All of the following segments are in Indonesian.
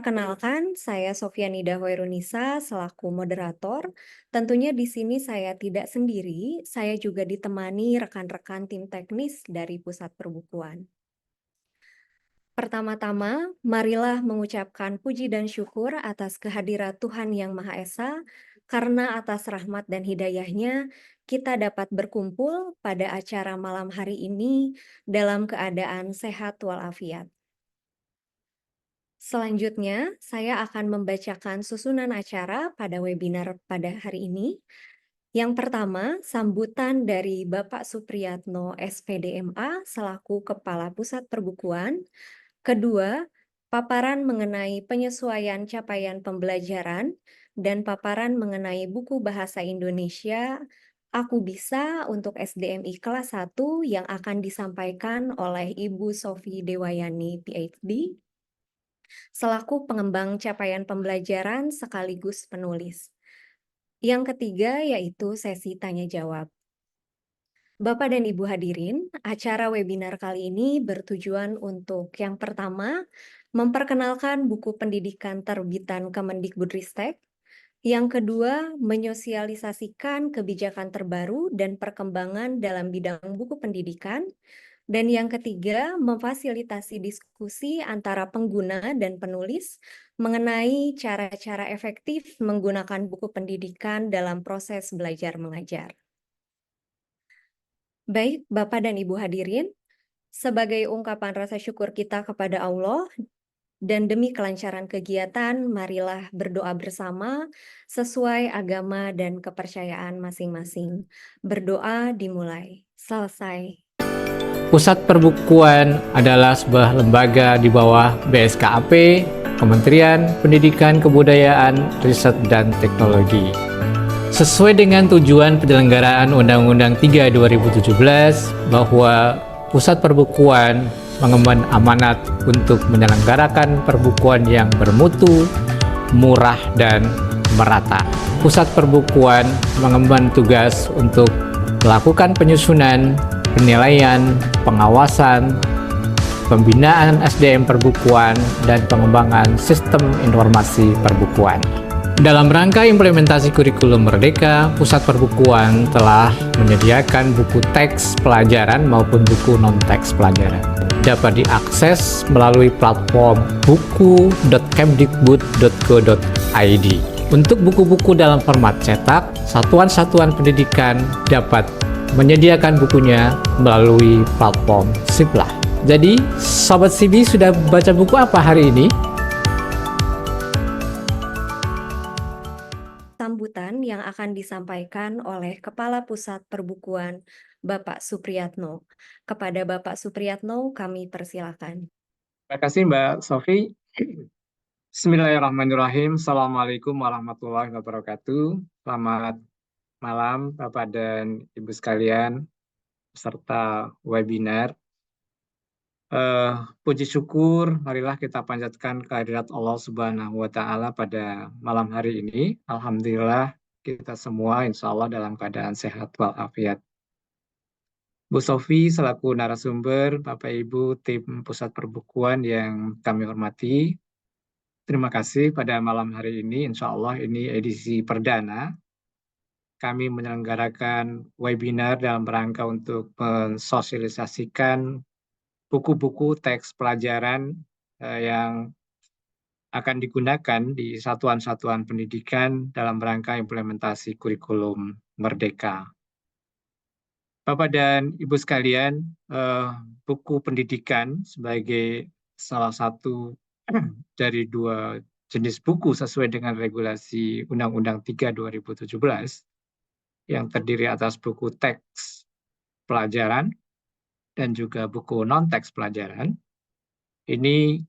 Perkenalkan, saya Sofyanida Hoirunisa selaku moderator. Tentunya di sini saya tidak sendiri, saya juga ditemani rekan-rekan tim teknis dari Pusat Perbukuan. Pertama-tama, marilah mengucapkan puji dan syukur atas kehadirat Tuhan Yang Maha Esa, karena atas rahmat dan hidayahnya kita dapat berkumpul pada acara malam hari ini dalam keadaan sehat walafiat. Selanjutnya, saya akan membacakan susunan acara pada webinar pada hari ini. Yang pertama, sambutan dari Bapak Supriyatno SPDMA selaku Kepala Pusat Perbukuan. Kedua, paparan mengenai penyesuaian capaian pembelajaran dan paparan mengenai buku bahasa Indonesia Aku Bisa untuk SDMI kelas 1 yang akan disampaikan oleh Ibu Sofi Dewayani, PhD, selaku pengembang capaian pembelajaran sekaligus penulis. Yang ketiga yaitu sesi tanya-jawab. Bapak dan Ibu hadirin, acara webinar kali ini bertujuan untuk yang pertama, memperkenalkan buku pendidikan terbitan Kemendikbudristek. Yang kedua, menyosialisasikan kebijakan terbaru dan perkembangan dalam bidang buku pendidikan. Dan yang ketiga, memfasilitasi diskusi antara pengguna dan penulis mengenai cara-cara efektif menggunakan buku pendidikan dalam proses belajar mengajar. Baik, Bapak dan Ibu hadirin, sebagai ungkapan rasa syukur kita kepada Allah dan demi kelancaran kegiatan, marilah berdoa bersama sesuai agama dan kepercayaan masing-masing. Berdoa dimulai. Selesai. Pusat Perbukuan adalah sebuah lembaga di bawah BSKAP, Kementerian Pendidikan Kebudayaan, Riset dan Teknologi. Sesuai dengan tujuan penyelenggaraan Undang-Undang 3 2017 bahwa Pusat Perbukuan mengemban amanat untuk menyelenggarakan perbukuan yang bermutu, murah, dan merata. Pusat Perbukuan mengemban tugas untuk melakukan penyusunan, penilaian, pengawasan, pembinaan SDM perbukuan, dan pengembangan sistem informasi perbukuan. Dalam rangka implementasi kurikulum Merdeka, Pusat Perbukuan telah menyediakan buku teks pelajaran maupun buku non-teks pelajaran. Dapat diakses melalui platform buku.kemdikbud.go.id. Untuk buku-buku dalam format cetak, satuan-satuan pendidikan dapat menyediakan bukunya melalui platform Siplah. Jadi, Sobat Sibi sudah baca buku apa hari ini? Sambutan yang akan disampaikan oleh Kepala Pusat Perbukuan, Bapak Supriyatno. Kepada Bapak Supriyatno, kami persilakan. Terima kasih Mbak Sofi. Bismillahirrahmanirrahim. Assalamualaikum warahmatullahi wabarakatuh. Selamat malam Bapak dan Ibu sekalian peserta webinar. Puji syukur, marilah kita panjatkan kehadirat Allah Subhanahu wa Ta'ala pada malam hari ini. Alhamdulillah kita semua insya Allah dalam keadaan sehat walafiat. Bu Sofi selaku narasumber, Bapak Ibu tim Pusat Perbukuan yang kami hormati, terima kasih pada malam hari ini. Insya Allah ini edisi perdana. Kami menyelenggarakan webinar dalam rangka untuk mensosialisasikan buku-buku teks pelajaran yang akan digunakan di satuan-satuan pendidikan dalam rangka implementasi kurikulum Merdeka. Bapak dan Ibu sekalian, buku pendidikan sebagai salah satu dari dua jenis buku sesuai dengan regulasi Undang-Undang 3 2017 yang terdiri atas buku teks pelajaran dan juga buku non-teks pelajaran, ini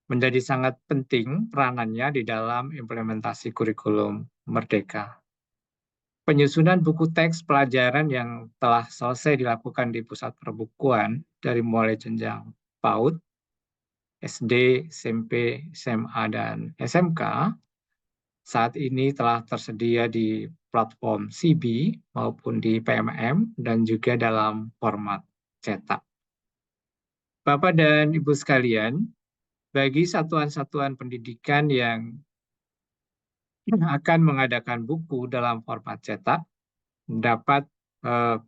menjadi sangat penting peranannya di dalam implementasi kurikulum Merdeka. Penyusunan buku teks pelajaran yang telah selesai dilakukan di Pusat Perbukuan dari mulai jenjang PAUD, SD, SMP, SMA, dan SMK, saat ini telah tersedia di platform CB maupun di PMM dan juga dalam format cetak. Bapak dan Ibu sekalian, bagi satuan-satuan pendidikan yang akan mengadakan buku dalam format cetak, dapat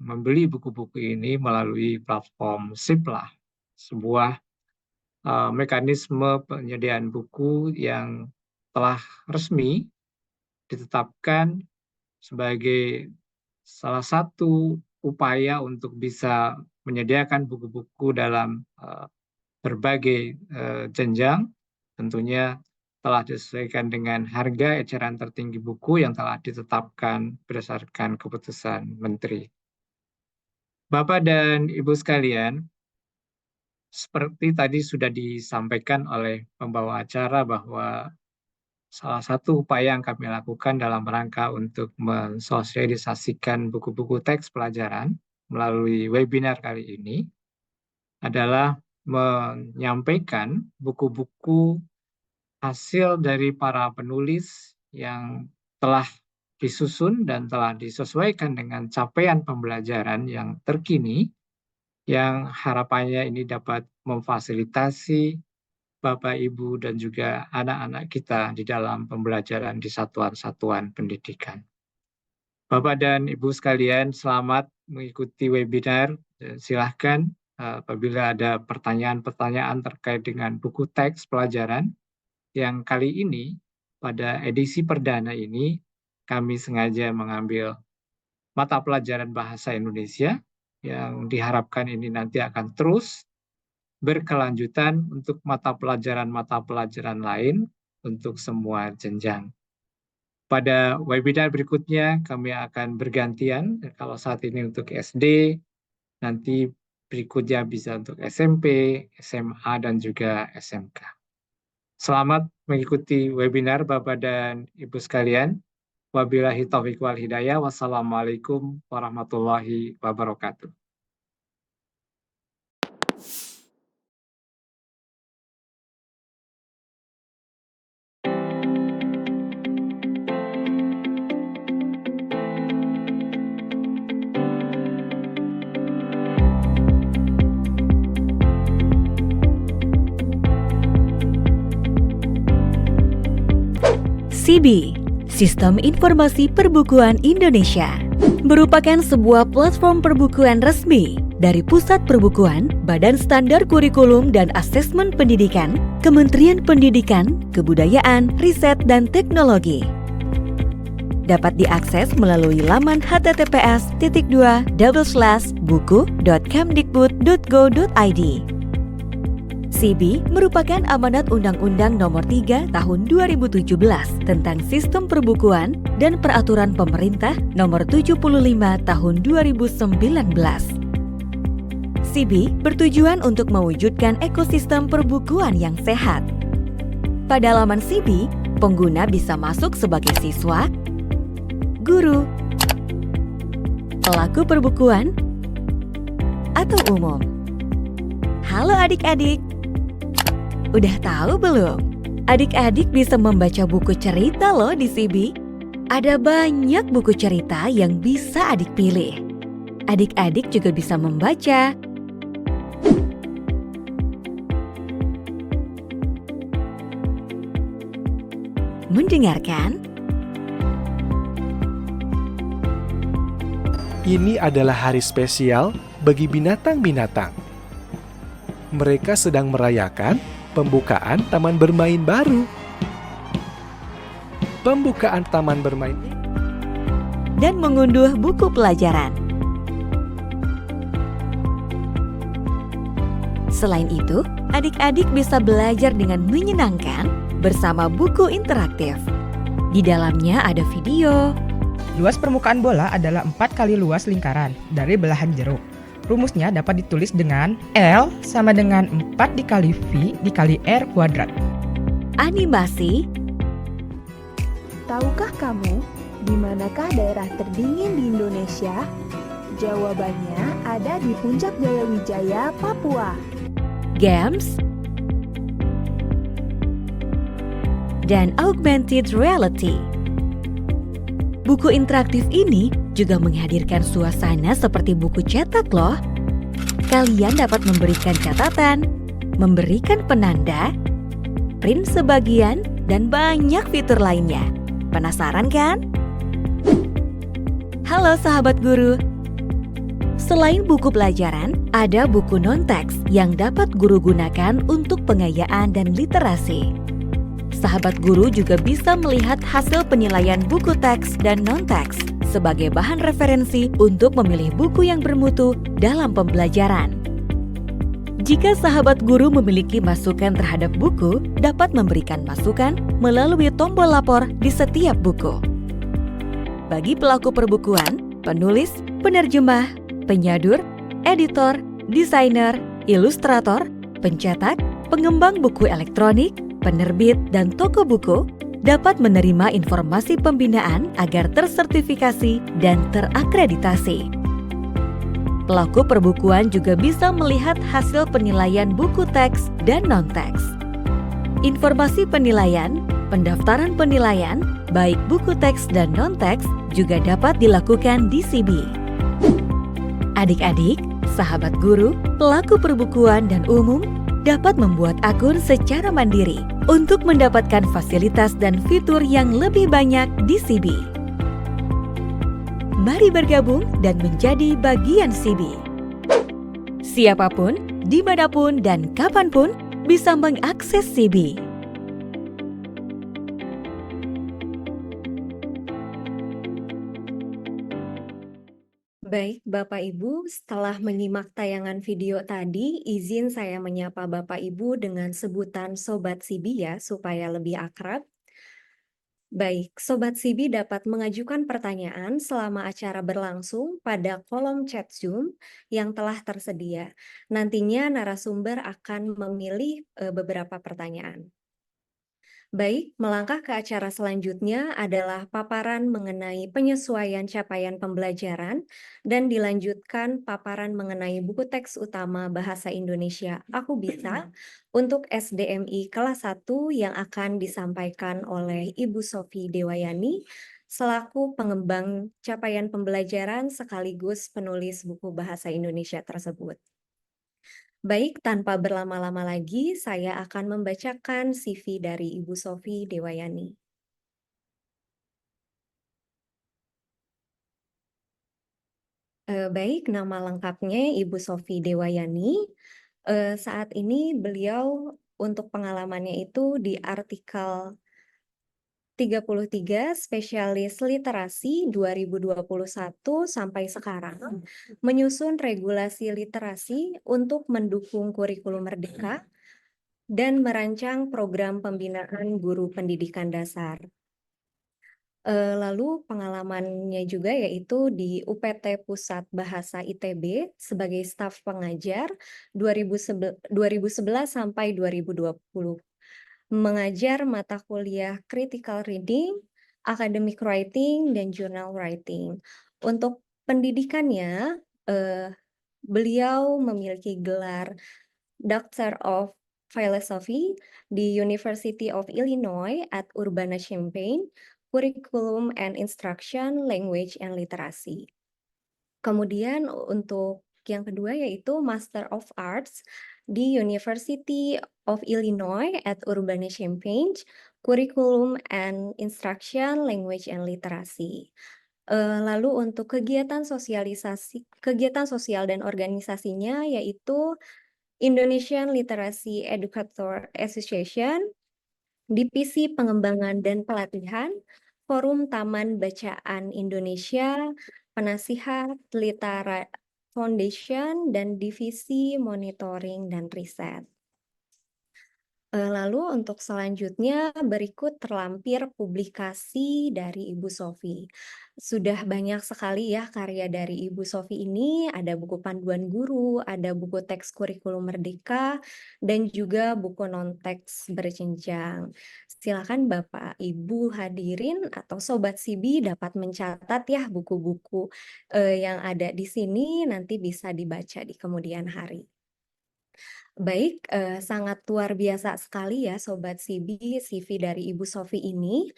membeli buku-buku ini melalui platform Siplah, sebuah mekanisme penyediaan buku yang telah resmi ditetapkan sebagai salah satu upaya untuk bisa menyediakan buku-buku dalam berbagai jenjang, tentunya telah disesuaikan dengan harga eceran tertinggi buku yang telah ditetapkan berdasarkan keputusan Menteri. Bapak dan Ibu sekalian, seperti tadi sudah disampaikan oleh pembawa acara bahwa salah satu upaya yang kami lakukan dalam rangka untuk mensosialisasikan buku-buku teks pelajaran melalui webinar kali ini adalah menyampaikan buku-buku hasil dari para penulis yang telah disusun dan telah disesuaikan dengan capaian pembelajaran yang terkini, yang harapannya ini dapat memfasilitasi Bapak, Ibu, dan juga anak-anak kita di dalam pembelajaran di satuan-satuan pendidikan. Bapak dan Ibu sekalian, selamat mengikuti webinar. Silahkan apabila ada pertanyaan-pertanyaan terkait dengan buku teks pelajaran, yang kali ini pada edisi perdana ini kami sengaja mengambil mata pelajaran bahasa Indonesia yang diharapkan ini nanti akan terus berkelanjutan untuk mata pelajaran lain untuk semua jenjang. Pada webinar berikutnya kami akan bergantian, kalau saat ini untuk SD, nanti berikutnya bisa untuk SMP, SMA, dan juga SMK. Selamat mengikuti webinar Bapak dan Ibu sekalian. Wabillahi taufiq wal hidayah. Wassalamualaikum warahmatullahi wabarakatuh. SIBI, Sistem Informasi Perbukuan Indonesia, merupakan sebuah platform perbukuan resmi dari Pusat Perbukuan, Badan Standar Kurikulum dan Asesmen Pendidikan, Kementerian Pendidikan, Kebudayaan, Riset, dan Teknologi. Dapat diakses melalui laman https://buku.kemdikbud.go.id. SIBI merupakan amanat Undang-Undang Nomor 3 Tahun 2017 tentang Sistem Perbukuan dan Peraturan Pemerintah Nomor 75 Tahun 2019. SIBI bertujuan untuk mewujudkan ekosistem perbukuan yang sehat. Pada laman SIBI, pengguna bisa masuk sebagai siswa, guru, pelaku perbukuan, atau umum. Halo adik-adik! Udah tahu belum? Adik-adik bisa membaca buku cerita loh di SIBI. Ada banyak buku cerita yang bisa adik pilih. Adik-adik juga bisa membaca, mendengarkan, Ini adalah hari spesial bagi binatang-binatang. Mereka sedang merayakan pembukaan taman bermain baru. Pembukaan taman bermain dan mengunduh buku pelajaran. Selain itu, adik-adik bisa belajar dengan menyenangkan bersama buku interaktif. Di dalamnya ada video, Luas permukaan bola adalah 4 kali luas lingkaran dari belahan jeruk. Rumusnya dapat ditulis dengan L sama dengan 4 dikali V dikali R kuadrat. animasi, Tahukah kamu di manakah daerah terdingin di Indonesia? Jawabannya ada di Puncak Jayawijaya, Papua. games, dan augmented reality. Buku interaktif ini juga menghadirkan suasana seperti buku cetak loh. Kalian dapat memberikan catatan, memberikan penanda, print sebagian, dan banyak fitur lainnya. Penasaran kan? Halo sahabat guru. Selain buku pelajaran, ada buku non-teks yang dapat guru gunakan untuk pengayaan dan literasi. Sahabat guru juga bisa melihat hasil penilaian buku teks dan non-teks sebagai bahan referensi untuk memilih buku yang bermutu dalam pembelajaran. Jika sahabat guru memiliki masukan terhadap buku, dapat memberikan masukan melalui tombol lapor di setiap buku. Bagi pelaku perbukuan, penulis, penerjemah, penyadur, editor, desainer, ilustrator, pencetak, pengembang buku elektronik, penerbit, dan toko buku dapat menerima informasi pembinaan agar tersertifikasi dan terakreditasi. Pelaku perbukuan juga bisa melihat hasil penilaian buku teks dan non-teks. Informasi penilaian, pendaftaran penilaian, baik buku teks dan non-teks juga dapat dilakukan di CB. Adik-adik, sahabat guru, pelaku perbukuan dan umum dapat membuat akun secara mandiri untuk mendapatkan fasilitas dan fitur yang lebih banyak di CB. Mari bergabung dan menjadi bagian CB. Siapapun, dimanapun, dan kapanpun bisa mengakses CB. Baik, Bapak Ibu, setelah menyimak tayangan video tadi, izin saya menyapa Bapak Ibu dengan sebutan Sobat Sibi ya, supaya lebih akrab. Baik, Sobat Sibi dapat mengajukan pertanyaan selama acara berlangsung pada kolom chat Zoom yang telah tersedia. Nantinya narasumber akan memilih beberapa pertanyaan. Baik, melangkah ke acara selanjutnya adalah paparan mengenai penyesuaian capaian pembelajaran dan dilanjutkan paparan mengenai buku teks utama Bahasa Indonesia Aku Bisa untuk SDMI kelas 1 yang akan disampaikan oleh Ibu Sofi Dewayani selaku pengembang capaian pembelajaran sekaligus penulis buku Bahasa Indonesia tersebut. Baik, tanpa berlama-lama lagi, saya akan membacakan CV dari Ibu Sofi Dewayani. Baik, nama lengkapnya Ibu Sofi Dewayani. Saat ini beliau untuk pengalamannya itu di artikel 33 spesialis literasi 2021 sampai sekarang menyusun regulasi literasi untuk mendukung kurikulum merdeka dan merancang program pembinaan guru pendidikan dasar. Lalu pengalamannya juga yaitu di UPT Pusat Bahasa ITB sebagai staf pengajar 2011 sampai 2020. Mengajar mata kuliah Critical Reading, Academic Writing, dan Journal Writing. Untuk pendidikannya, beliau memiliki gelar Doctor of Philosophy di University of Illinois at Urbana-Champaign, Curriculum and Instruction, Language and Literacy. Kemudian untuk yang kedua yaitu Master of Arts di University of Illinois at Urbana-Champaign, Curriculum and Instruction, Language and Literacy. Lalu untuk kegiatan sosial dan organisasinya yaitu Indonesian Literacy Educator Association, Divisi Pengembangan dan Pelatihan, Forum Taman Bacaan Indonesia, Penasihat Litera Foundation, dan Divisi Monitoring dan Riset. Lalu untuk selanjutnya berikut terlampir publikasi dari Ibu Sofi. Sudah banyak sekali ya karya dari Ibu Sofi ini, ada buku panduan guru, ada buku teks kurikulum merdeka, dan juga buku non-teks berjenjang. Silakan Bapak Ibu hadirin atau Sobat Sibi dapat mencatat ya buku-buku yang ada di sini, nanti bisa dibaca di kemudian hari. Baik, sangat luar biasa sekali ya Sobat Sibi CV dari Ibu Sofi ini.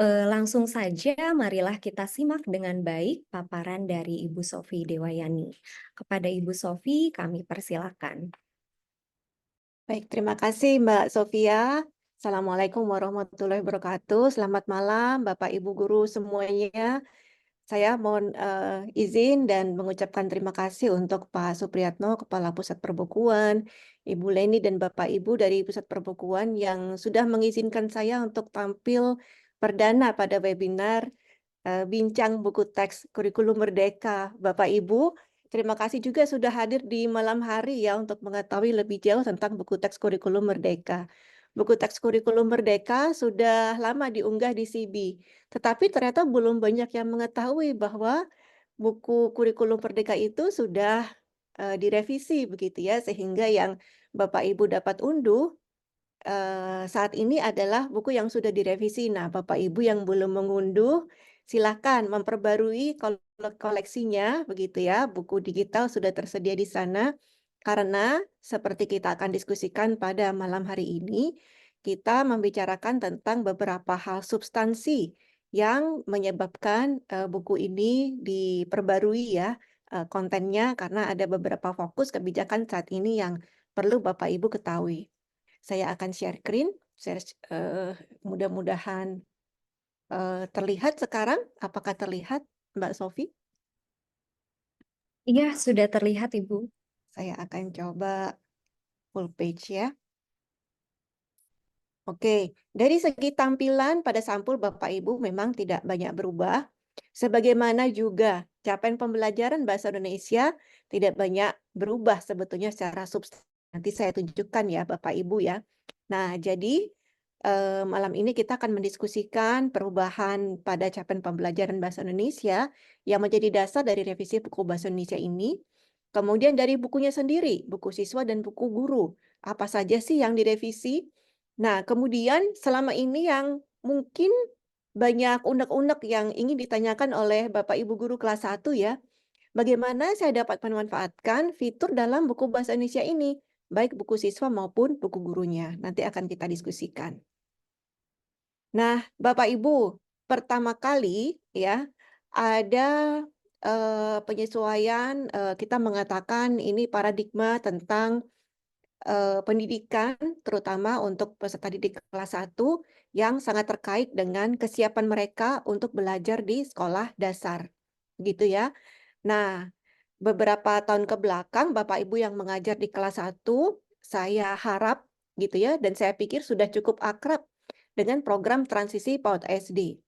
Langsung saja marilah kita simak dengan baik paparan dari Ibu Sofi Dewayani. Kepada Ibu Sofi kami persilakan. Baik, terima kasih Mbak Sofia. Assalamualaikum warahmatullahi wabarakatuh. Selamat malam Bapak Ibu guru semuanya. Saya mohon izin dan mengucapkan terima kasih untuk Pak Supriyatno, Kepala Pusat Perbukuan, Ibu Leni dan Bapak Ibu dari Pusat Perbukuan yang sudah mengizinkan saya untuk tampil perdana pada webinar Bincang Buku Teks Kurikulum Merdeka. Bapak Ibu, terima kasih juga sudah hadir di malam hari ya untuk mengetahui lebih jauh tentang buku teks kurikulum Merdeka. Buku teks kurikulum Merdeka sudah lama diunggah di CB, tetapi ternyata belum banyak yang mengetahui bahwa buku kurikulum Merdeka itu sudah direvisi begitu ya, sehingga yang Bapak Ibu dapat unduh saat ini adalah buku yang sudah direvisi. Nah, Bapak Ibu yang belum mengunduh, silakan memperbarui koleksinya, begitu ya. Buku digital sudah tersedia di sana. Karena seperti kita akan diskusikan pada malam hari ini, kita membicarakan tentang beberapa hal substansi yang menyebabkan buku ini diperbarui ya kontennya, karena ada beberapa fokus kebijakan saat ini yang perlu Bapak Ibu ketahui. Saya akan share, mudah-mudahan terlihat sekarang. Apakah terlihat, Mbak Sofi? Iya, sudah terlihat Ibu. Saya akan coba full page ya. Oke, dari segi tampilan pada sampul Bapak Ibu memang tidak banyak berubah. Sebagaimana juga capaian pembelajaran bahasa Indonesia tidak banyak berubah sebetulnya secara substansi. Nanti saya tunjukkan ya Bapak Ibu ya. Nah, jadi malam ini kita akan mendiskusikan perubahan pada capaian pembelajaran bahasa Indonesia yang menjadi dasar dari revisi buku bahasa Indonesia ini. Kemudian dari bukunya sendiri, buku siswa dan buku guru. Apa saja sih yang direvisi? Nah, kemudian selama ini yang mungkin banyak unek-unek yang ingin ditanyakan oleh Bapak Ibu guru kelas 1 ya. Bagaimana saya dapat memanfaatkan fitur dalam buku bahasa Indonesia ini, baik buku siswa maupun buku gurunya. Nanti akan kita diskusikan. Nah, Bapak Ibu, pertama kali ya ada penyesuaian, kita mengatakan ini paradigma tentang pendidikan, terutama untuk peserta didik kelas 1 yang sangat terkait dengan kesiapan mereka untuk belajar di sekolah dasar. Gitu ya. Nah, beberapa tahun ke belakang Bapak Ibu yang mengajar di kelas 1, saya harap gitu ya, dan saya pikir sudah cukup akrab dengan program transisi PAUD SD.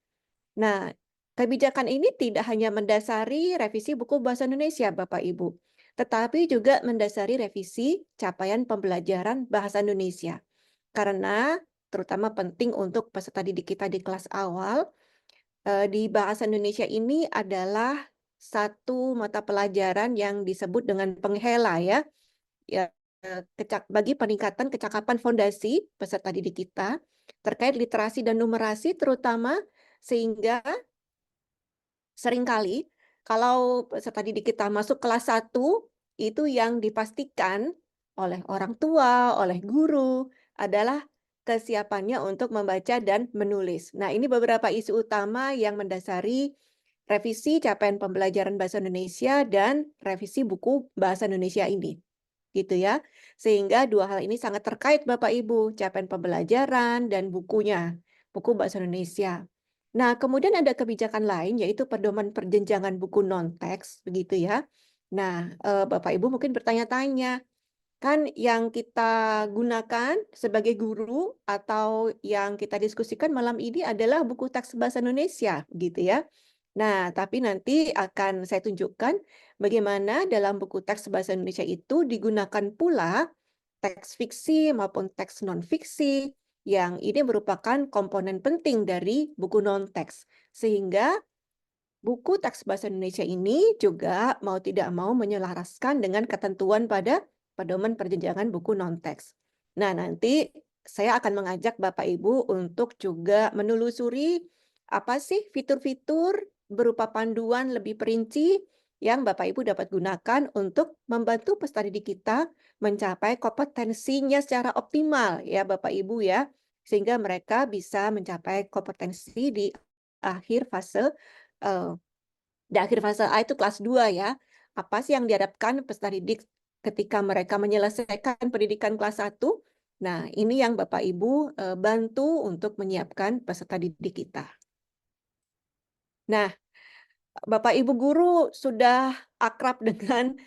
Nah, kebijakan ini tidak hanya mendasari revisi buku bahasa Indonesia, Bapak Ibu, tetapi juga mendasari revisi capaian pembelajaran bahasa Indonesia. Karena terutama penting untuk peserta didik kita di kelas awal, di bahasa Indonesia ini adalah satu mata pelajaran yang disebut dengan penghela ya, bagi peningkatan kecakapan fondasi peserta didik kita terkait literasi dan numerasi terutama, sehingga seringkali kalau peserta didik kita masuk kelas 1, itu yang dipastikan oleh orang tua, oleh guru, adalah kesiapannya untuk membaca dan menulis. Nah, ini beberapa isu utama yang mendasari revisi capaian pembelajaran bahasa Indonesia dan revisi buku bahasa Indonesia ini. Gitu ya. Sehingga dua hal ini sangat terkait Bapak Ibu, capaian pembelajaran dan bukunya, buku bahasa Indonesia. Nah, kemudian ada kebijakan lain yaitu pedoman perjenjangan buku non-teks, begitu ya. Nah, Bapak Ibu mungkin bertanya-tanya, kan yang kita gunakan sebagai guru atau yang kita diskusikan malam ini adalah buku teks bahasa Indonesia, gitu ya. Nah, tapi nanti akan saya tunjukkan bagaimana dalam buku teks bahasa Indonesia itu digunakan pula teks fiksi maupun teks non-fiksi, yang ini merupakan komponen penting dari buku non-teks. Sehingga buku teks bahasa Indonesia ini juga mau tidak mau menyelaraskan dengan ketentuan pada pedoman perjenjangan buku non-teks. Nah, nanti saya akan mengajak Bapak Ibu untuk juga menelusuri apa sih fitur-fitur berupa panduan lebih perinci yang Bapak Ibu dapat gunakan untuk membantu peserta didik kita mencapai kompetensinya secara optimal ya Bapak Ibu ya, sehingga mereka bisa mencapai kompetensi di akhir fase A itu kelas 2 ya. Apa sih yang diharapkan peserta didik ketika mereka menyelesaikan pendidikan kelas 1? Nah, ini yang Bapak Ibu bantu untuk menyiapkan peserta didik kita. Nah, Bapak Ibu guru sudah akrab dengan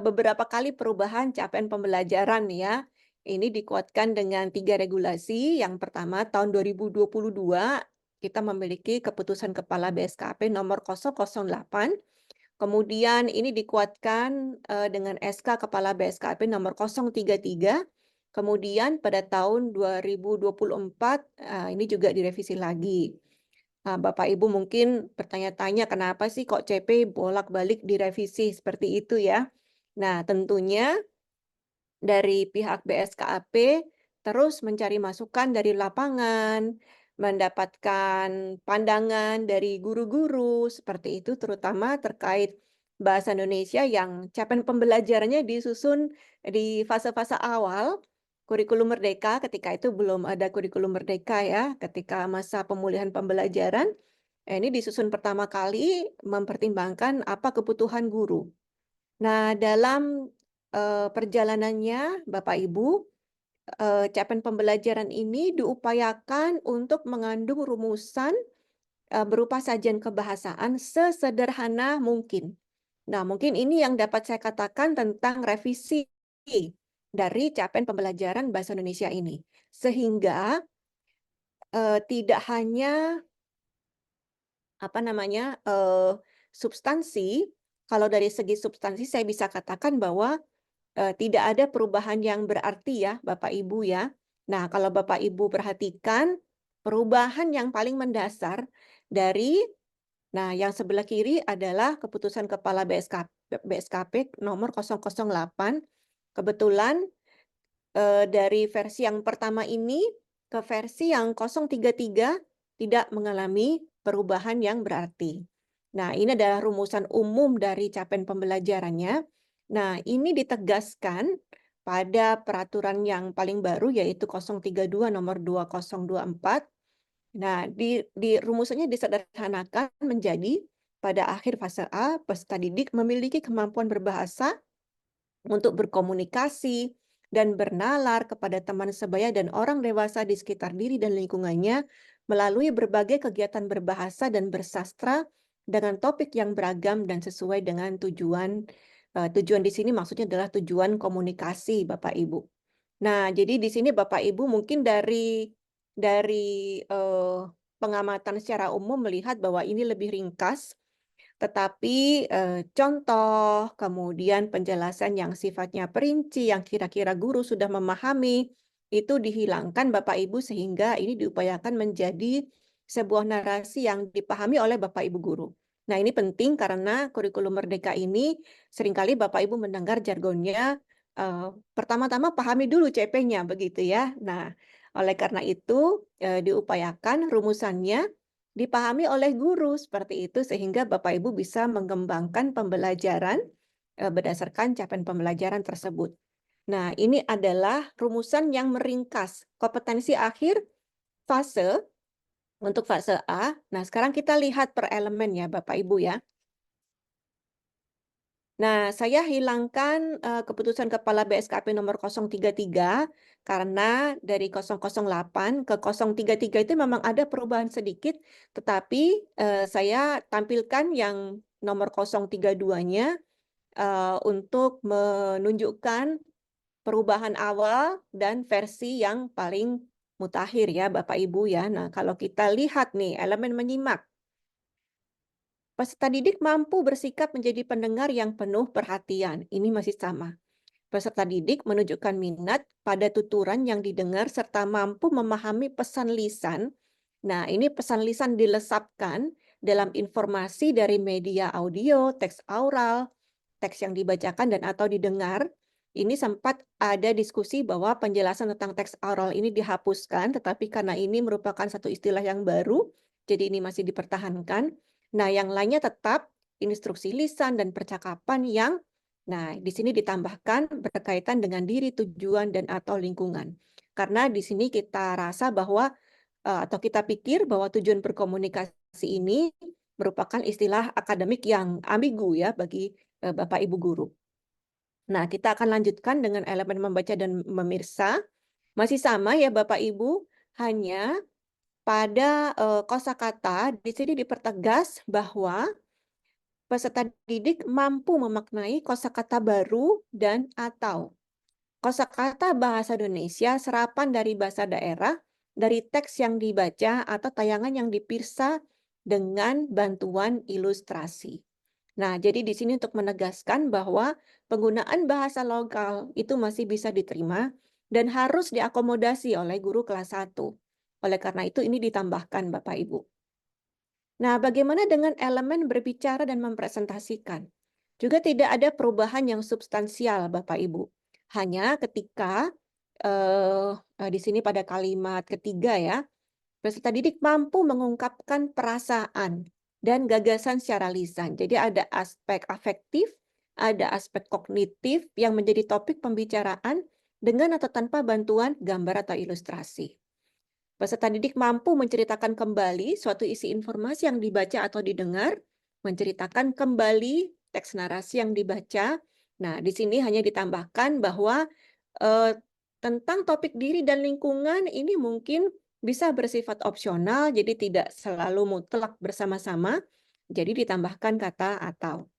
beberapa kali perubahan capaian pembelajaran ya. Ini dikuatkan dengan 3 regulasi. Yang pertama tahun 2022 kita memiliki keputusan Kepala BSKP nomor 008. Kemudian ini dikuatkan dengan SK Kepala BSKP nomor 033. Kemudian pada tahun 2024 ini juga direvisi lagi. Bapak Ibu mungkin bertanya-tanya kenapa sih kok CP bolak-balik direvisi seperti itu ya. Nah, tentunya dari pihak BSKAP terus mencari masukan dari lapangan, mendapatkan pandangan dari guru-guru seperti itu terutama terkait bahasa Indonesia yang capaian pembelajarannya disusun di fase-fase awal kurikulum merdeka, ketika itu belum ada kurikulum merdeka ya, ketika masa pemulihan pembelajaran. Ini disusun pertama kali mempertimbangkan apa kebutuhan guru. Nah, dalam perjalanannya Bapak Ibu, capaian pembelajaran ini diupayakan untuk mengandung rumusan berupa sajian kebahasaan sesederhana mungkin. Nah, mungkin ini yang dapat saya katakan tentang revisi dari capaian pembelajaran bahasa Indonesia ini. Sehingga tidak hanya substansi, kalau dari segi substansi saya bisa katakan bahwa tidak ada perubahan yang berarti ya Bapak Ibu ya. Nah, kalau Bapak Ibu perhatikan perubahan yang paling mendasar dari yang sebelah kiri adalah keputusan Kepala BSKP nomor 008. Kebetulan dari versi yang pertama ini ke versi yang 033 tidak mengalami perubahan yang berarti. Nah, ini adalah rumusan umum dari capaian pembelajarannya. Nah, ini ditegaskan pada peraturan yang paling baru yaitu 032 nomor 2024. Nah, di rumusannya disederhanakan menjadi pada akhir fase A, peserta didik memiliki kemampuan berbahasa untuk berkomunikasi dan bernalar kepada teman sebaya dan orang dewasa di sekitar diri dan lingkungannya melalui berbagai kegiatan berbahasa dan bersastra dengan topik yang beragam dan sesuai dengan tujuan. Tujuan di sini maksudnya adalah tujuan komunikasi Bapak Ibu. Nah, jadi di sini Bapak Ibu mungkin dari pengamatan secara umum melihat bahwa ini lebih ringkas, tetapi contoh, kemudian penjelasan yang sifatnya perinci, yang kira-kira guru sudah memahami, itu dihilangkan Bapak Ibu sehingga ini diupayakan menjadi sebuah narasi yang dipahami oleh Bapak Ibu guru. Nah, ini penting karena kurikulum merdeka ini seringkali Bapak Ibu mendengar jargonnya, pertama-tama pahami dulu CP-nya begitu ya. Nah, oleh karena itu diupayakan rumusannya dipahami oleh guru seperti itu sehingga Bapak Ibu bisa mengembangkan pembelajaran berdasarkan capaian pembelajaran tersebut. Nah, ini adalah rumusan yang meringkas kompetensi akhir fase untuk fase A. Nah, sekarang kita lihat per elemen ya Bapak Ibu ya. Nah, saya hilangkan keputusan Kepala BSKP nomor 033 karena dari 008 ke 033 itu memang ada perubahan sedikit, tetapi saya tampilkan yang nomor 032-nya untuk menunjukkan perubahan awal dan versi yang paling mutakhir ya Bapak Ibu ya. Nah, kalau kita lihat nih elemen menyimak. Peserta didik mampu bersikap menjadi pendengar yang penuh perhatian. Ini masih sama. Peserta didik menunjukkan minat pada tuturan yang didengar serta mampu memahami pesan lisan. Nah, ini pesan lisan dilesapkan dalam informasi dari media audio, teks oral, teks yang dibacakan dan atau didengar. Ini sempat ada diskusi bahwa penjelasan tentang teks oral ini dihapuskan, tetapi karena ini merupakan satu istilah yang baru, jadi ini masih dipertahankan. Nah, yang lainnya tetap instruksi lisan dan percakapan yang, nah, di sini ditambahkan berkaitan dengan diri, tujuan, dan atau lingkungan. Karena di sini kita rasa bahwa, atau kita pikir bahwa tujuan berkomunikasi ini merupakan istilah akademik yang ambigu ya bagi Bapak Ibu guru. Nah, kita akan lanjutkan dengan elemen membaca dan memirsa. Masih sama ya Bapak Ibu, hanya pada kosakata di sini dipertegas bahwa peserta didik mampu memaknai kosakata baru dan atau kosakata bahasa Indonesia serapan dari bahasa daerah, dari teks yang dibaca atau tayangan yang dipirsa dengan bantuan ilustrasi. Nah, jadi di sini untuk menegaskan bahwa penggunaan bahasa lokal itu masih bisa diterima dan harus diakomodasi oleh guru kelas 1. Oleh karena itu ini ditambahkan Bapak Ibu. Nah, bagaimana dengan elemen berbicara dan mempresentasikan? Juga tidak ada perubahan yang substansial, Bapak Ibu. Hanya ketika di sini pada kalimat ketiga ya, peserta didik mampu mengungkapkan perasaan dan gagasan secara lisan. Jadi ada aspek afektif, ada aspek kognitif yang menjadi topik pembicaraan dengan atau tanpa bantuan gambar atau ilustrasi. Peserta didik mampu menceritakan kembali suatu isi informasi yang dibaca atau didengar, menceritakan kembali teks narasi yang dibaca. Nah, di sini hanya ditambahkan bahwa tentang topik diri dan lingkungan ini mungkin bisa bersifat opsional, jadi tidak selalu mutlak bersama-sama. Jadi ditambahkan kata atau.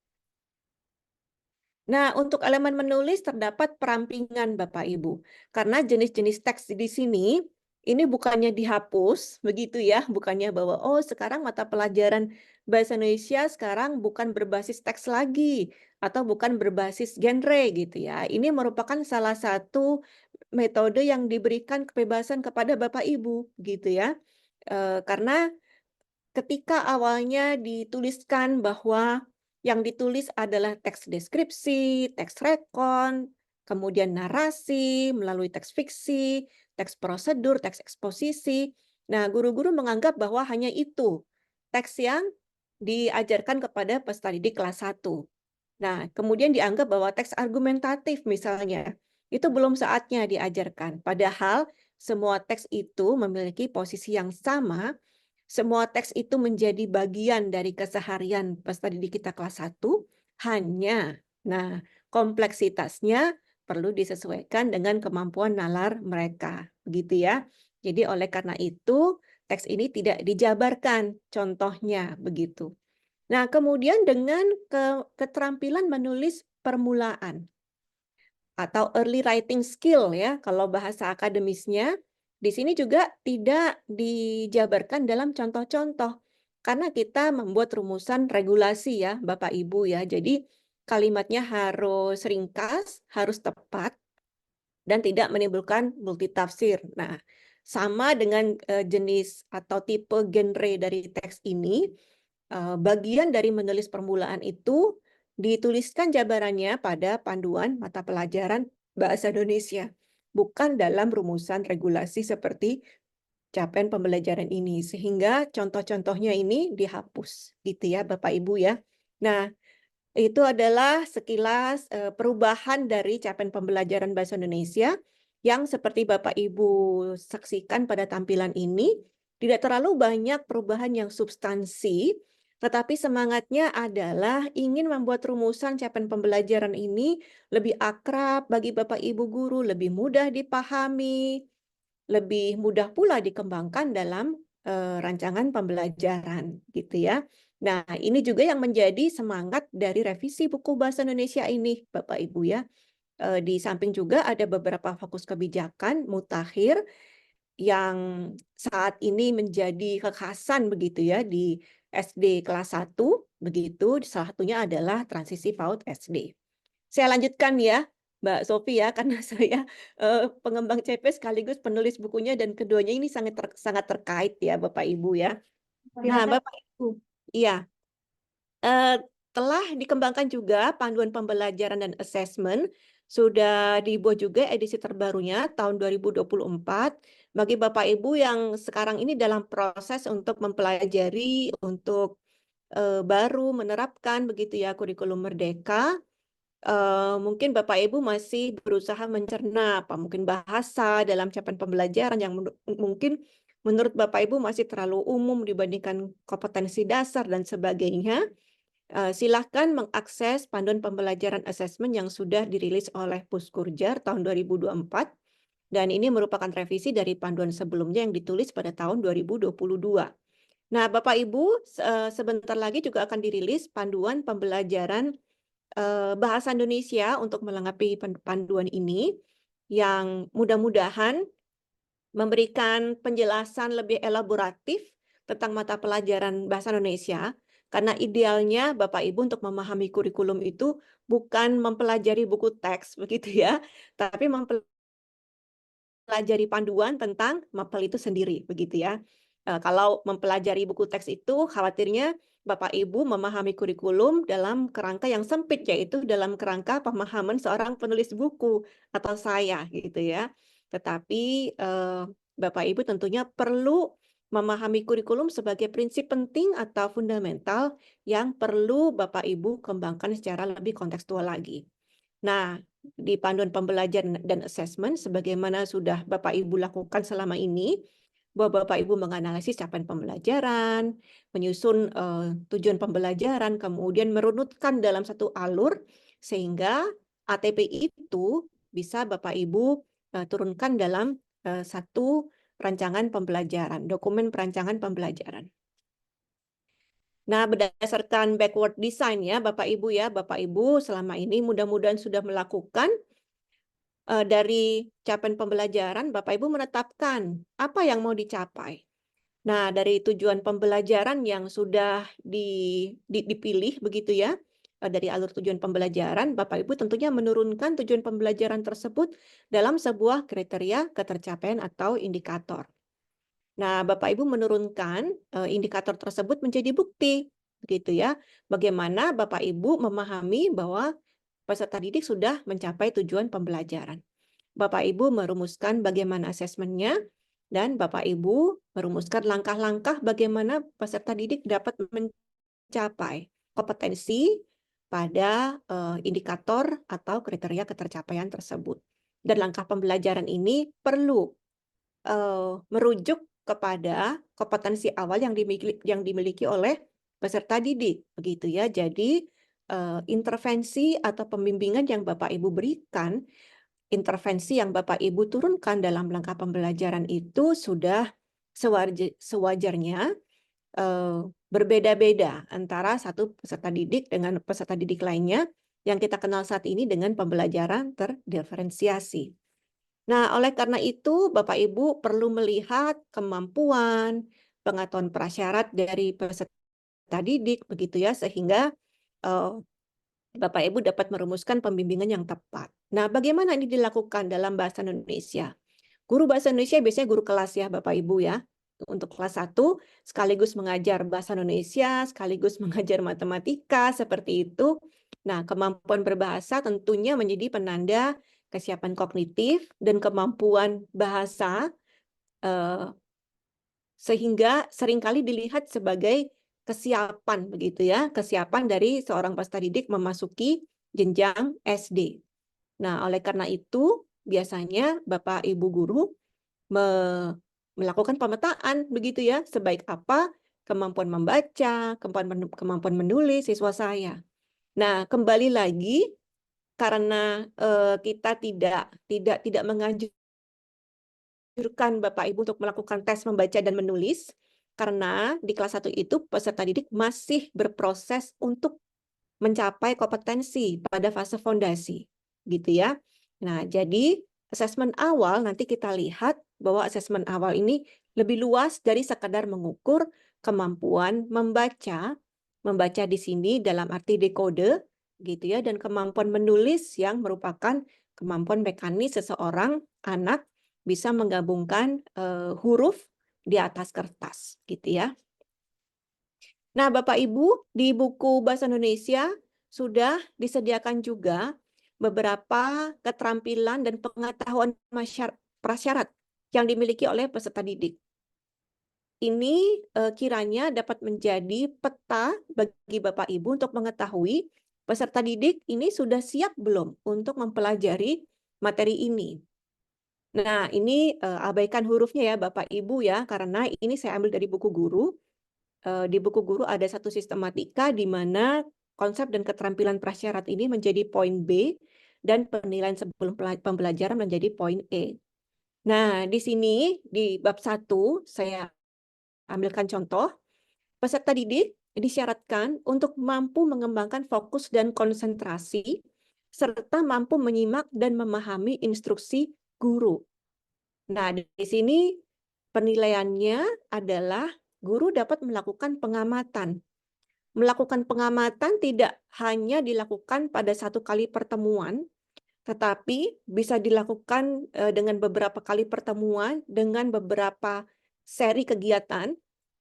Nah, untuk elemen menulis terdapat perampingan Bapak Ibu. Karena jenis-jenis teks di sini ini bukannya dihapus begitu ya, bukannya bahwa oh sekarang mata pelajaran bahasa Indonesia sekarang bukan berbasis teks lagi atau bukan berbasis genre gitu ya. Ini merupakan salah satu metode yang diberikan kebebasan kepada Bapak Ibu gitu ya. Karena ketika awalnya dituliskan bahwa yang ditulis adalah teks deskripsi, teks rekon, kemudian narasi melalui teks fiksi, teks prosedur, teks eksposisi. Nah, guru-guru menganggap bahwa hanya itu teks yang diajarkan kepada peserta didik kelas 1. Nah, kemudian dianggap bahwa teks argumentatif misalnya, itu belum saatnya diajarkan. Padahal semua teks itu memiliki posisi yang sama, semua teks itu menjadi bagian dari keseharian peserta didik kita kelas 1, hanya, nah, kompleksitasnya perlu disesuaikan dengan kemampuan nalar mereka, begitu ya. Jadi oleh karena itu, teks ini tidak dijabarkan, contohnya begitu. Nah, kemudian dengan keterampilan menulis permulaan atau early writing skill ya, kalau bahasa akademisnya, di sini juga tidak dijabarkan dalam contoh-contoh. Karena kita membuat rumusan regulasi ya, Bapak Ibu ya. Jadi kalimatnya harus ringkas, harus tepat, dan tidak menimbulkan multitafsir. Nah, sama dengan jenis atau tipe genre dari teks ini, bagian dari menulis permulaan itu dituliskan jabarannya pada panduan mata pelajaran bahasa Indonesia, bukan dalam rumusan regulasi seperti capaian pembelajaran ini, sehingga contoh-contohnya ini dihapus, gitu ya Bapak Ibu ya. Nah, itu adalah sekilas perubahan dari capaian pembelajaran bahasa Indonesia yang seperti Bapak Ibu saksikan pada tampilan ini, tidak terlalu banyak perubahan yang substansi, tetapi semangatnya adalah ingin membuat rumusan capaian pembelajaran ini lebih akrab bagi Bapak Ibu guru, lebih mudah dipahami, lebih mudah pula dikembangkan dalam rancangan pembelajaran, gitu ya. Nah, ini juga yang menjadi semangat dari revisi buku bahasa Indonesia ini, Bapak Ibu ya. Di samping juga ada beberapa fokus kebijakan mutakhir yang saat ini menjadi kekhasan begitu ya di SD kelas 1 begitu, salah satunya adalah transisi PAUD SD. Saya lanjutkan ya, Mbak Sofi ya, karena saya pengembang CP sekaligus penulis bukunya dan keduanya ini sangat terkait ya Bapak Ibu ya. Nah, Bapak Ibu, iya, telah dikembangkan juga panduan pembelajaran dan assessment, sudah dibuat juga edisi terbarunya tahun 2024 bagi Bapak Ibu yang sekarang ini dalam proses untuk mempelajari, untuk baru menerapkan begitu ya kurikulum Merdeka. Mungkin Bapak Ibu masih berusaha mencerna apa mungkin bahasa dalam capaian pembelajaran yang mungkin menurut Bapak Ibu masih terlalu umum dibandingkan kompetensi dasar dan sebagainya. Silahkan mengakses panduan pembelajaran asesmen yang sudah dirilis oleh Puskurjar tahun 2024 Dan ini merupakan revisi dari panduan sebelumnya yang ditulis pada tahun 2022. Nah, Bapak Ibu, sebentar lagi juga akan dirilis panduan pembelajaran bahasa Indonesia untuk melengkapi panduan ini, yang mudah-mudahan memberikan penjelasan lebih elaboratif tentang mata pelajaran bahasa Indonesia, karena idealnya Bapak Ibu untuk memahami kurikulum itu bukan mempelajari buku teks begitu ya, tapi mempelajari panduan tentang mapel itu sendiri begitu ya. Kalau mempelajari buku teks itu khawatirnya Bapak Ibu memahami kurikulum dalam kerangka yang sempit, yaitu dalam kerangka pemahaman seorang penulis buku atau saya gitu ya. Tetapi Bapak Ibu tentunya perlu memahami kurikulum sebagai prinsip penting atau fundamental yang perlu Bapak Ibu kembangkan secara lebih kontekstual lagi. Nah, di panduan pembelajaran dan asesmen sebagaimana sudah Bapak Ibu lakukan selama ini, bahwa Bapak Ibu menganalisis capaian pembelajaran, menyusun tujuan pembelajaran, kemudian merunutkan dalam satu alur sehingga ATP itu bisa Bapak Ibu turunkan dalam satu rancangan pembelajaran, dokumen perancangan pembelajaran. Nah, berdasarkan backward design ya Bapak Ibu selama ini mudah-mudahan sudah melakukan dari capaian pembelajaran, Bapak Ibu menetapkan apa yang mau dicapai. Nah, dari tujuan pembelajaran yang sudah dipilih begitu ya, dari alur tujuan pembelajaran, Bapak Ibu tentunya menurunkan tujuan pembelajaran tersebut dalam sebuah kriteria ketercapaian atau indikator. Nah, Bapak Ibu menurunkan indikator tersebut menjadi bukti, begitu ya. Bagaimana Bapak Ibu memahami bahwa peserta didik sudah mencapai tujuan pembelajaran. Bapak Ibu merumuskan bagaimana asesmennya, dan Bapak Ibu merumuskan langkah-langkah bagaimana peserta didik dapat mencapai kompetensi pada indikator atau kriteria ketercapaian tersebut. Dan langkah pembelajaran ini perlu merujuk kepada kompetensi awal yang dimiliki oleh peserta didik, begitu ya. Jadi intervensi atau pembimbingan yang Bapak Ibu berikan, intervensi yang Bapak Ibu turunkan dalam langkah pembelajaran itu sudah sewajarnya berbeda-beda antara satu peserta didik dengan peserta didik lainnya yang kita kenal saat ini dengan pembelajaran terdiferensiasi. Nah, oleh karena itu Bapak Ibu perlu melihat kemampuan, pengetahuan prasyarat dari peserta didik begitu ya, sehingga Bapak Ibu dapat merumuskan pembimbingan yang tepat. Nah, bagaimana ini dilakukan dalam bahasa Indonesia? Guru bahasa Indonesia biasanya guru kelas ya Bapak Ibu ya. Untuk kelas 1 sekaligus mengajar bahasa Indonesia, sekaligus mengajar matematika, seperti itu. Nah, kemampuan berbahasa tentunya menjadi penanda kesiapan kognitif dan kemampuan bahasa, sehingga seringkali dilihat sebagai kesiapan begitu ya, kesiapan dari seorang peserta didik memasuki jenjang SD. Nah, oleh karena itu biasanya Bapak Ibu guru melakukan pemetaan begitu ya, sebaik apa kemampuan membaca, kemampuan menulis siswa saya. Nah, kembali lagi karena kita tidak menganjurkan Bapak Ibu untuk melakukan tes membaca dan menulis, karena di kelas 1 itu peserta didik masih berproses untuk mencapai kompetensi pada fase fondasi, gitu ya. Nah, jadi asesmen awal nanti kita lihat bahwa asesmen awal ini lebih luas dari sekadar mengukur kemampuan membaca di sini dalam arti dekode, gitu ya, dan kemampuan menulis yang merupakan kemampuan mekanis seseorang anak bisa menggabungkan huruf di atas kertas, gitu ya. Nah, Bapak Ibu, di buku Bahasa Indonesia sudah disediakan juga beberapa keterampilan dan pengetahuan prasyarat yang dimiliki oleh peserta didik. Ini kiranya dapat menjadi peta bagi Bapak Ibu untuk mengetahui peserta didik ini sudah siap belum untuk mempelajari materi ini. Nah, ini abaikan hurufnya ya Bapak Ibu ya, karena ini saya ambil dari buku guru. Di buku guru ada satu sistematika di mana konsep dan keterampilan prasyarat ini menjadi poin B dan penilaian sebelum pembelajaran menjadi poin E. Nah, di sini di bab 1 saya ambilkan contoh, peserta didik disyaratkan untuk mampu mengembangkan fokus dan konsentrasi serta mampu menyimak dan memahami instruksi guru. Nah, di sini penilaiannya adalah guru dapat melakukan pengamatan. Melakukan pengamatan tidak hanya dilakukan pada 1 kali pertemuan, tetapi bisa dilakukan dengan beberapa kali pertemuan, dengan beberapa seri kegiatan,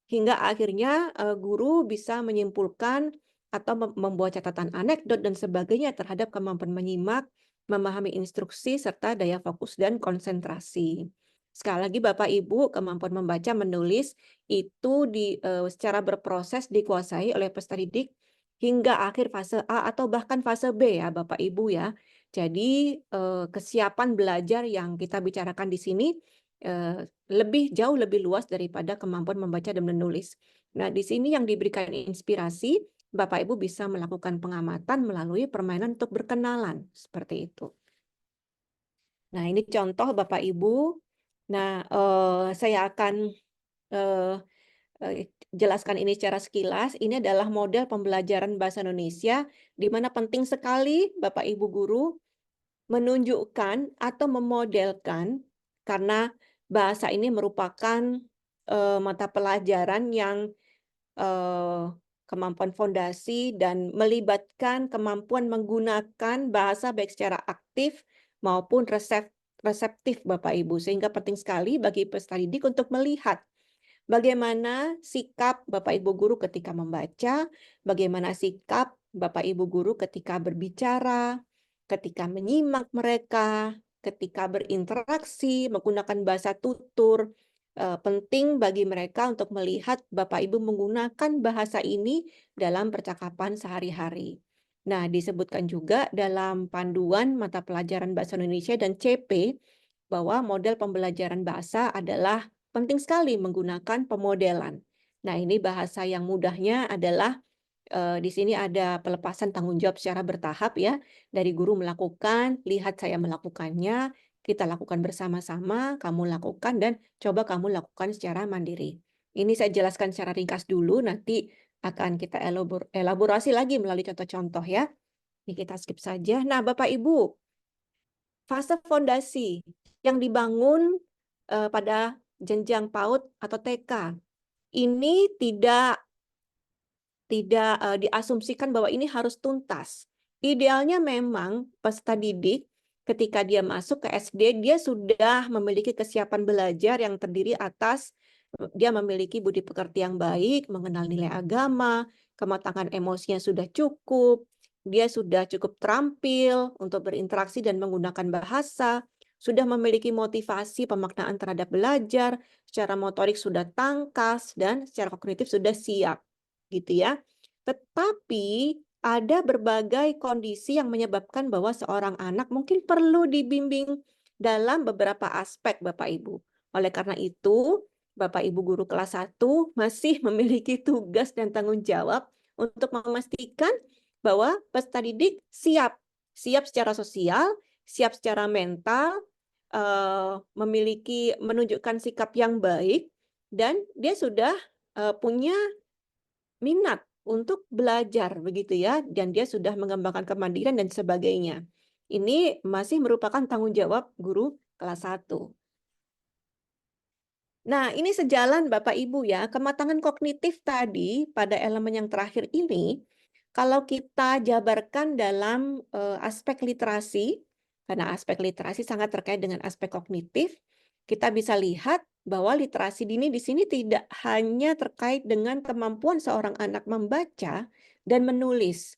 hingga akhirnya guru bisa menyimpulkan atau membuat catatan anekdot dan sebagainya terhadap kemampuan menyimak, memahami instruksi, serta daya fokus dan konsentrasi. Sekali lagi Bapak Ibu, kemampuan membaca, menulis itu secara berproses dikuasai oleh peserta didik hingga akhir fase A atau bahkan fase B ya Bapak Ibu ya. Jadi kesiapan belajar yang kita bicarakan di sini jauh lebih luas daripada kemampuan membaca dan menulis. Nah, di sini yang diberikan inspirasi, Bapak Ibu bisa melakukan pengamatan melalui permainan untuk berkenalan, seperti itu. Nah, ini contoh Bapak Ibu. Nah, saya akan jelaskan ini secara sekilas. Ini adalah model pembelajaran bahasa Indonesia, di mana penting sekali Bapak Ibu guru menunjukkan atau memodelkan, karena bahasa ini merupakan mata pelajaran yang kemampuan fondasi dan melibatkan kemampuan menggunakan bahasa baik secara aktif maupun reseptif Bapak Ibu. Sehingga penting sekali bagi peserta didik untuk melihat bagaimana sikap Bapak Ibu guru ketika membaca, bagaimana sikap Bapak Ibu guru ketika berbicara, ketika menyimak mereka, ketika berinteraksi, menggunakan bahasa tutur. Penting bagi mereka untuk melihat Bapak Ibu menggunakan bahasa ini dalam percakapan sehari-hari. Nah, disebutkan juga dalam panduan mata pelajaran bahasa Indonesia dan CP bahwa model pembelajaran bahasa adalah penting sekali menggunakan pemodelan. Nah, ini bahasa yang mudahnya adalah di sini ada pelepasan tanggung jawab secara bertahap ya, dari guru melakukan, lihat saya melakukannya, kita lakukan bersama-sama, kamu lakukan dan coba kamu lakukan secara mandiri. Ini saya jelaskan secara ringkas dulu, nanti akan kita elaborasi lagi melalui contoh-contoh ya. Ini kita skip saja. Nah, Bapak Ibu, fase fondasi yang dibangun pada jenjang PAUD atau TK ini tidak diasumsikan bahwa ini harus tuntas. Idealnya memang peserta didik ketika dia masuk ke SD, dia sudah memiliki kesiapan belajar yang terdiri atas dia memiliki budi pekerti yang baik, mengenal nilai agama, kematangan emosinya sudah cukup, dia sudah cukup terampil untuk berinteraksi dan menggunakan bahasa, sudah memiliki motivasi pemaknaan terhadap belajar, secara motorik sudah tangkas, dan secara kognitif sudah siap. Gitu ya. Tetapi ada berbagai kondisi yang menyebabkan bahwa seorang anak mungkin perlu dibimbing dalam beberapa aspek Bapak Ibu. Oleh karena itu, Bapak Ibu guru kelas 1 masih memiliki tugas dan tanggung jawab untuk memastikan bahwa peserta didik siap secara sosial, siap secara mental, menunjukkan sikap yang baik, dan dia sudah punya minat untuk belajar begitu ya, dan dia sudah mengembangkan kemandirian dan sebagainya. Ini masih merupakan tanggung jawab guru kelas 1. Nah, ini sejalan Bapak Ibu ya, kematangan kognitif tadi pada elemen yang terakhir ini, kalau kita jabarkan dalam aspek literasi, karena aspek literasi sangat terkait dengan aspek kognitif, kita bisa lihat bahwa literasi dini di sini tidak hanya terkait dengan kemampuan seorang anak membaca dan menulis,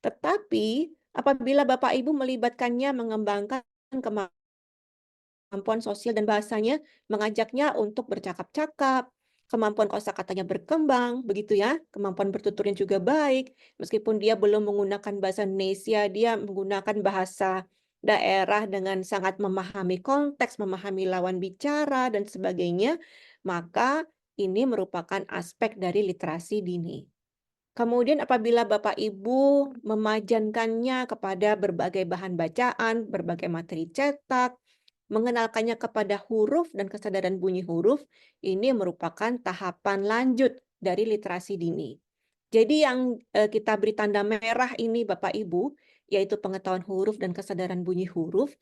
tetapi apabila Bapak Ibu melibatkannya mengembangkan kemampuan sosial dan bahasanya, mengajaknya untuk bercakap-cakap, kemampuan kosakatanya berkembang, begitu ya, kemampuan bertuturnya juga baik, meskipun dia belum menggunakan bahasa Indonesia, dia menggunakan bahasa daerah dengan sangat memahami konteks, memahami lawan bicara, dan sebagainya, maka ini merupakan aspek dari literasi dini. Kemudian apabila Bapak Ibu memajankannya kepada berbagai bahan bacaan, berbagai materi cetak, mengenalkannya kepada huruf dan kesadaran bunyi huruf, ini merupakan tahapan lanjut dari literasi dini. Jadi yang kita beri tanda merah ini Bapak Ibu, yaitu pengetahuan huruf dan kesadaran bunyi huruf,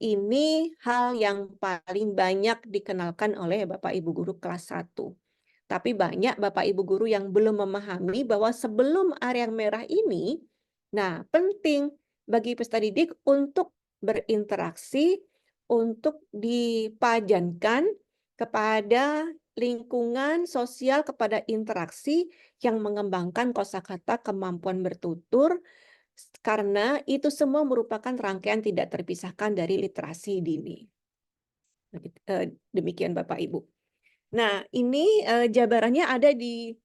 ini hal yang paling banyak dikenalkan oleh Bapak Ibu guru kelas 1. Tapi banyak Bapak Ibu guru yang belum memahami bahwa sebelum area merah ini, nah penting bagi peserta didik untuk berinteraksi, untuk dipajankan kepada lingkungan sosial, kepada interaksi yang mengembangkan kosakata, kemampuan bertutur, karena itu semua merupakan rangkaian tidak terpisahkan dari literasi dini. Demikian Bapak Ibu. Nah, ini jabarannya ada di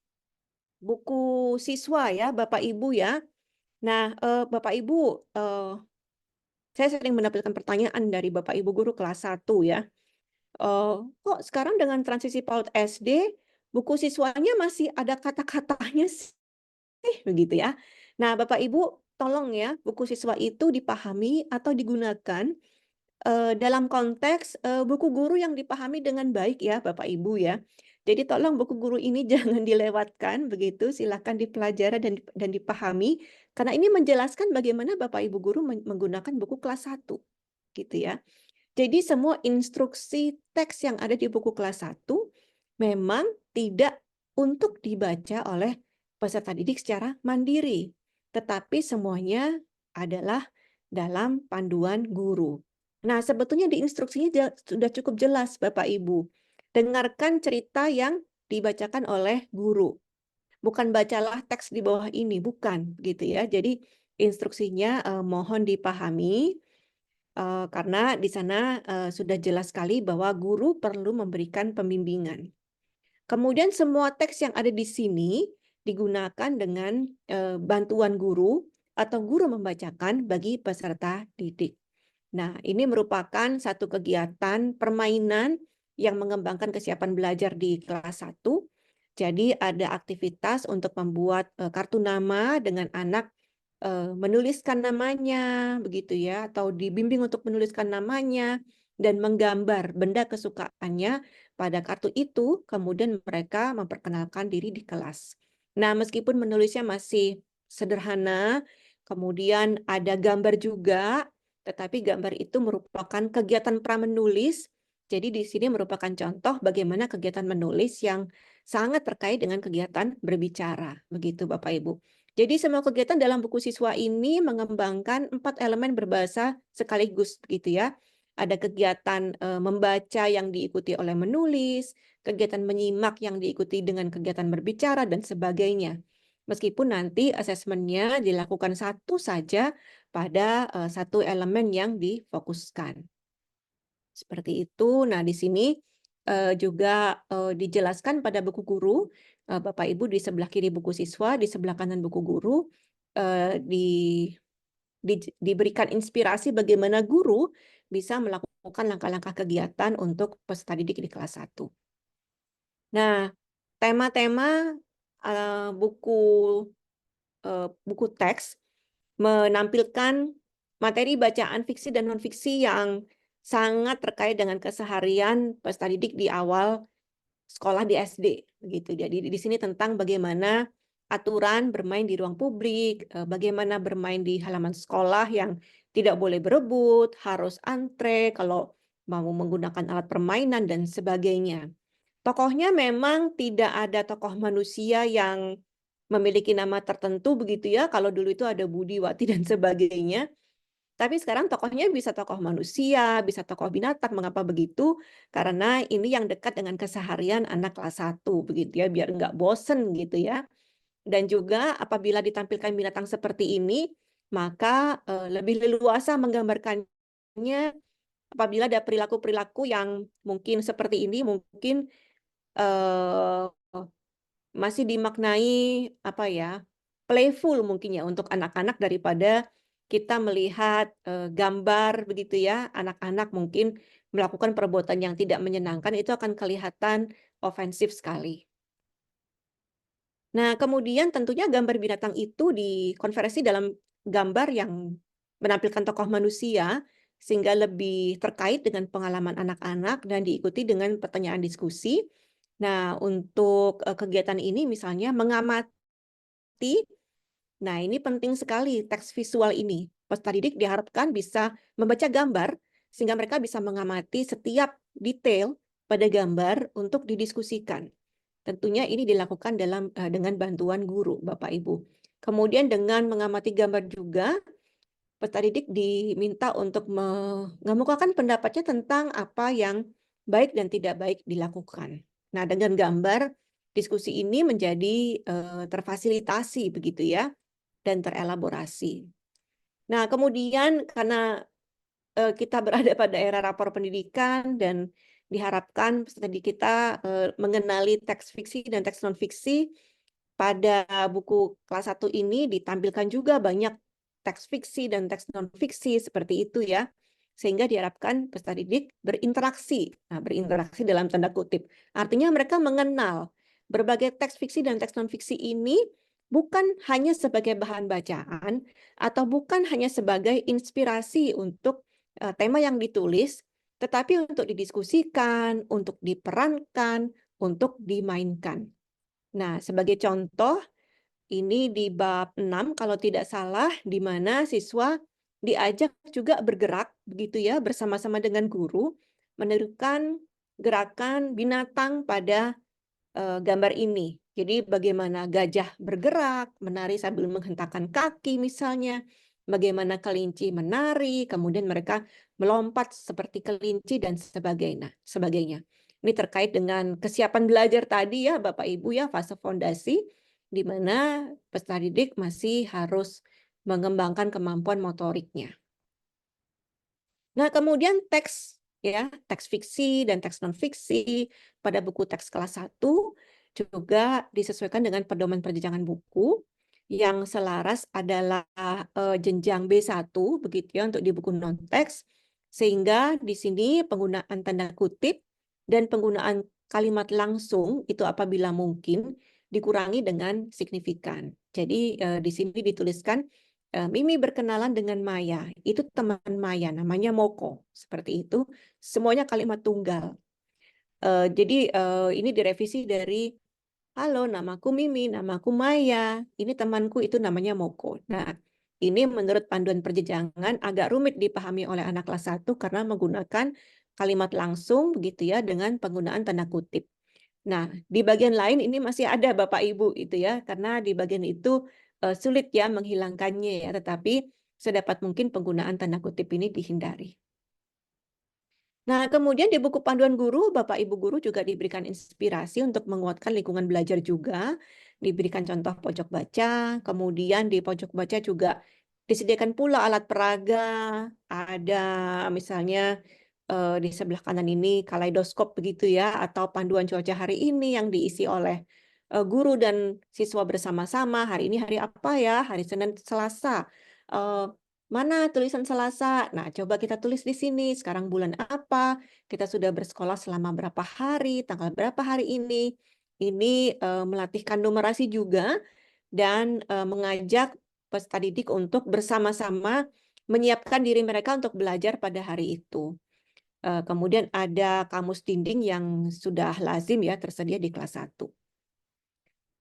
buku siswa ya, Bapak Ibu ya. Nah, Bapak Ibu, saya sering mendapatkan pertanyaan dari Bapak Ibu guru kelas 1 ya. Kok sekarang dengan transisi PAUD SD, buku siswanya masih ada kata-katanya sih, begitu ya. Nah, Bapak Ibu tolong ya, buku siswa itu dipahami atau digunakan dalam konteks buku guru yang dipahami dengan baik ya Bapak Ibu ya. Jadi tolong buku guru ini jangan dilewatkan begitu, silakan dipelajari dan dipahami karena ini menjelaskan bagaimana Bapak Ibu guru menggunakan buku kelas 1 gitu ya. Jadi semua instruksi teks yang ada di buku kelas 1 memang tidak untuk dibaca oleh peserta didik secara mandiri, tetapi semuanya adalah dalam panduan guru. Nah, sebetulnya di instruksinya sudah cukup jelas Bapak Ibu. Dengarkan cerita yang dibacakan oleh guru. Bukan bacalah teks di bawah ini, bukan gitu ya. Jadi instruksinya mohon dipahami karena di sana sudah jelas sekali bahwa guru perlu memberikan pembimbingan. Kemudian semua teks yang ada di sini digunakan dengan bantuan guru atau guru membacakan bagi peserta didik. Nah, ini merupakan satu kegiatan permainan yang mengembangkan kesiapan belajar di kelas 1. Jadi ada aktivitas untuk membuat kartu nama dengan anak menuliskan namanya, begitu ya, atau dibimbing untuk menuliskan namanya dan menggambar benda kesukaannya pada kartu itu, kemudian mereka memperkenalkan diri di kelas. Nah, meskipun menulisnya masih sederhana, kemudian ada gambar juga, tetapi gambar itu merupakan kegiatan pramenulis. Jadi di sini merupakan contoh bagaimana kegiatan menulis yang sangat terkait dengan kegiatan berbicara, begitu Bapak Ibu. Jadi semua kegiatan dalam buku siswa ini mengembangkan 4 elemen berbahasa sekaligus, begitu ya. Ada kegiatan membaca yang diikuti oleh menulis, kegiatan menyimak yang diikuti dengan kegiatan berbicara, dan sebagainya. Meskipun nanti asesmennya dilakukan satu saja pada satu elemen yang difokuskan. Seperti itu. Nah, di sini juga dijelaskan pada buku guru, Bapak Ibu di sebelah kiri buku siswa, di sebelah kanan buku guru, diberikan inspirasi bagaimana guru bisa melakukan langkah-langkah kegiatan untuk peserta didik di kelas 1. Nah, tema-tema buku teks menampilkan materi bacaan fiksi dan non-fiksi yang sangat terkait dengan keseharian peserta didik di awal sekolah di SD, begitu. Jadi di sini tentang bagaimana aturan bermain di ruang publik, bagaimana bermain di halaman sekolah yang tidak boleh berebut, harus antre kalau mau menggunakan alat permainan dan sebagainya. Tokohnya memang tidak ada tokoh manusia yang memiliki nama tertentu begitu ya. Kalau dulu itu ada Budi, Wati, dan sebagainya. Tapi sekarang tokohnya bisa tokoh manusia, bisa tokoh binatang. Mengapa begitu? Karena ini yang dekat dengan keseharian anak kelas 1, begitu ya, biar nggak bosen gitu ya. Dan juga apabila ditampilkan binatang seperti ini, maka lebih leluasa menggambarkannya apabila ada perilaku-perilaku yang mungkin seperti ini, mungkin masih dimaknai apa ya, playful mungkin ya untuk anak-anak daripada kita melihat gambar begitu ya, anak-anak mungkin melakukan perbuatan yang tidak menyenangkan, itu akan kelihatan ofensif sekali. Nah, kemudian tentunya gambar binatang itu dikonversi dalam gambar yang menampilkan tokoh manusia, sehingga lebih terkait dengan pengalaman anak-anak dan diikuti dengan pertanyaan diskusi. Nah, untuk kegiatan ini misalnya mengamati, nah ini penting sekali teks visual ini. Peserta didik diharapkan bisa membaca gambar sehingga mereka bisa mengamati setiap detail pada gambar untuk didiskusikan. Tentunya ini dilakukan dengan bantuan guru, Bapak Ibu. Kemudian dengan mengamati gambar juga, peserta didik diminta untuk mengemukakan pendapatnya tentang apa yang baik dan tidak baik dilakukan. Nah, dengan gambar, diskusi ini menjadi terfasilitasi begitu ya, dan terelaborasi. Nah, kemudian karena kita berada pada era rapor pendidikan dan diharapkan peserta didik kita mengenali teks fiksi dan teks non-fiksi, pada buku kelas 1 ini ditampilkan juga banyak teks fiksi dan teks non-fiksi seperti itu ya. Sehingga diharapkan peserta didik berinteraksi. Nah, berinteraksi dalam tanda kutip. Artinya mereka mengenal berbagai teks fiksi dan teks non-fiksi ini bukan hanya sebagai bahan bacaan atau bukan hanya sebagai inspirasi untuk tema yang ditulis, tetapi untuk didiskusikan, untuk diperankan, untuk dimainkan. Nah, sebagai contoh, ini di bab 6 kalau tidak salah, di mana siswa diajak juga bergerak begitu ya bersama-sama dengan guru menirukan gerakan binatang pada gambar ini. Jadi bagaimana gajah bergerak, menari sambil menghentakkan kaki misalnya, bagaimana kelinci menari, kemudian mereka melompat seperti kelinci dan sebagainya. Ini terkait dengan kesiapan belajar tadi ya Bapak Ibu ya, fase fondasi di mana peserta didik masih harus mengembangkan kemampuan motoriknya. Nah, kemudian teks ya, teks fiksi dan teks non-fiksi pada buku teks kelas 1 juga disesuaikan dengan pedoman perjenjangan buku yang selaras adalah jenjang B1 begitu ya untuk di buku non-teks, sehingga di sini penggunaan tanda kutip dan penggunaan kalimat langsung itu apabila mungkin dikurangi dengan signifikan. Jadi di sini dituliskan Mimi berkenalan dengan Maya. Itu teman Maya, namanya Moko. Seperti itu. Semuanya kalimat tunggal. Jadi ini direvisi dari, halo, namaku Mimi, namaku Maya. Ini temanku, itu namanya Moko. Nah, ini menurut panduan perjenjangan agak rumit dipahami oleh anak kelas 1 karena menggunakan kalimat langsung begitu ya dengan penggunaan tanda kutip. Nah, di bagian lain ini masih ada Bapak Ibu itu ya, karena di bagian itu sulit ya menghilangkannya ya, tetapi sedapat mungkin penggunaan tanda kutip ini dihindari. Nah, kemudian di buku panduan guru, Bapak Ibu guru juga diberikan inspirasi untuk menguatkan lingkungan belajar juga, diberikan contoh pojok baca, kemudian di pojok baca juga disediakan pula alat peraga, ada misalnya di sebelah kanan ini kaleidoskop begitu ya, atau panduan cuaca hari ini yang diisi oleh guru dan siswa bersama-sama. Hari ini hari apa ya? Hari Senin, Selasa. Mana tulisan Selasa? Nah, coba kita tulis di sini. Sekarang bulan apa? Kita sudah bersekolah selama berapa hari? Tanggal berapa hari ini? Ini melatihkan numerasi juga dan mengajak peserta didik untuk bersama-sama menyiapkan diri mereka untuk belajar pada hari itu. Kemudian ada kamus dinding yang sudah lazim ya tersedia di kelas 1.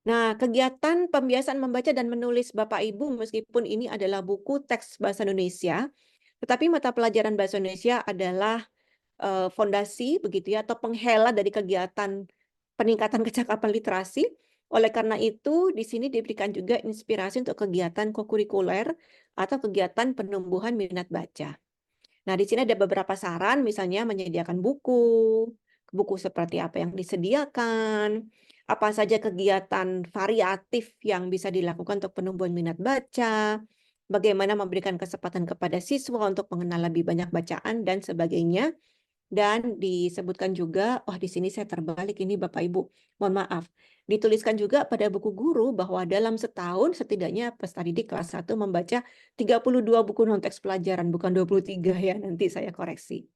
Nah, kegiatan pembiasaan membaca dan menulis Bapak Ibu meskipun ini adalah buku teks bahasa Indonesia, tetapi mata pelajaran bahasa Indonesia adalah fondasi begitu ya atau penghela dari kegiatan peningkatan kecakapan literasi. Oleh karena itu, di sini diberikan juga inspirasi untuk kegiatan kokurikuler atau kegiatan penumbuhan minat baca. Nah, di sini ada beberapa saran, misalnya menyediakan buku seperti apa yang disediakan, apa saja kegiatan variatif yang bisa dilakukan untuk penumbuhan minat baca, bagaimana memberikan kesempatan kepada siswa untuk mengenal lebih banyak bacaan, dan sebagainya. Dan disebutkan juga, oh di sini saya terbalik ini Bapak Ibu, mohon maaf. Dituliskan juga pada buku guru bahwa dalam setahun setidaknya peserta didik kelas 1 membaca 32 buku non-teks pelajaran, bukan 23 ya, nanti saya koreksi.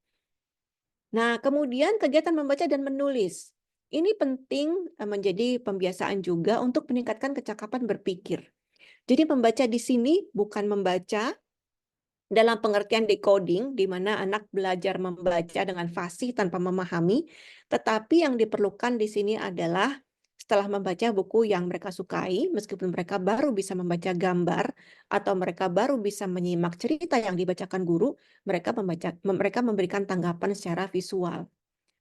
Nah, kemudian kegiatan membaca dan menulis. Ini penting menjadi pembiasaan juga untuk meningkatkan kecakapan berpikir. Jadi membaca di sini bukan membaca dalam pengertian decoding, di mana anak belajar membaca dengan fasih tanpa memahami, tetapi yang diperlukan di sini adalah setelah membaca buku yang mereka sukai, meskipun mereka baru bisa membaca gambar atau mereka baru bisa menyimak cerita yang dibacakan guru, mereka memberikan tanggapan secara visual.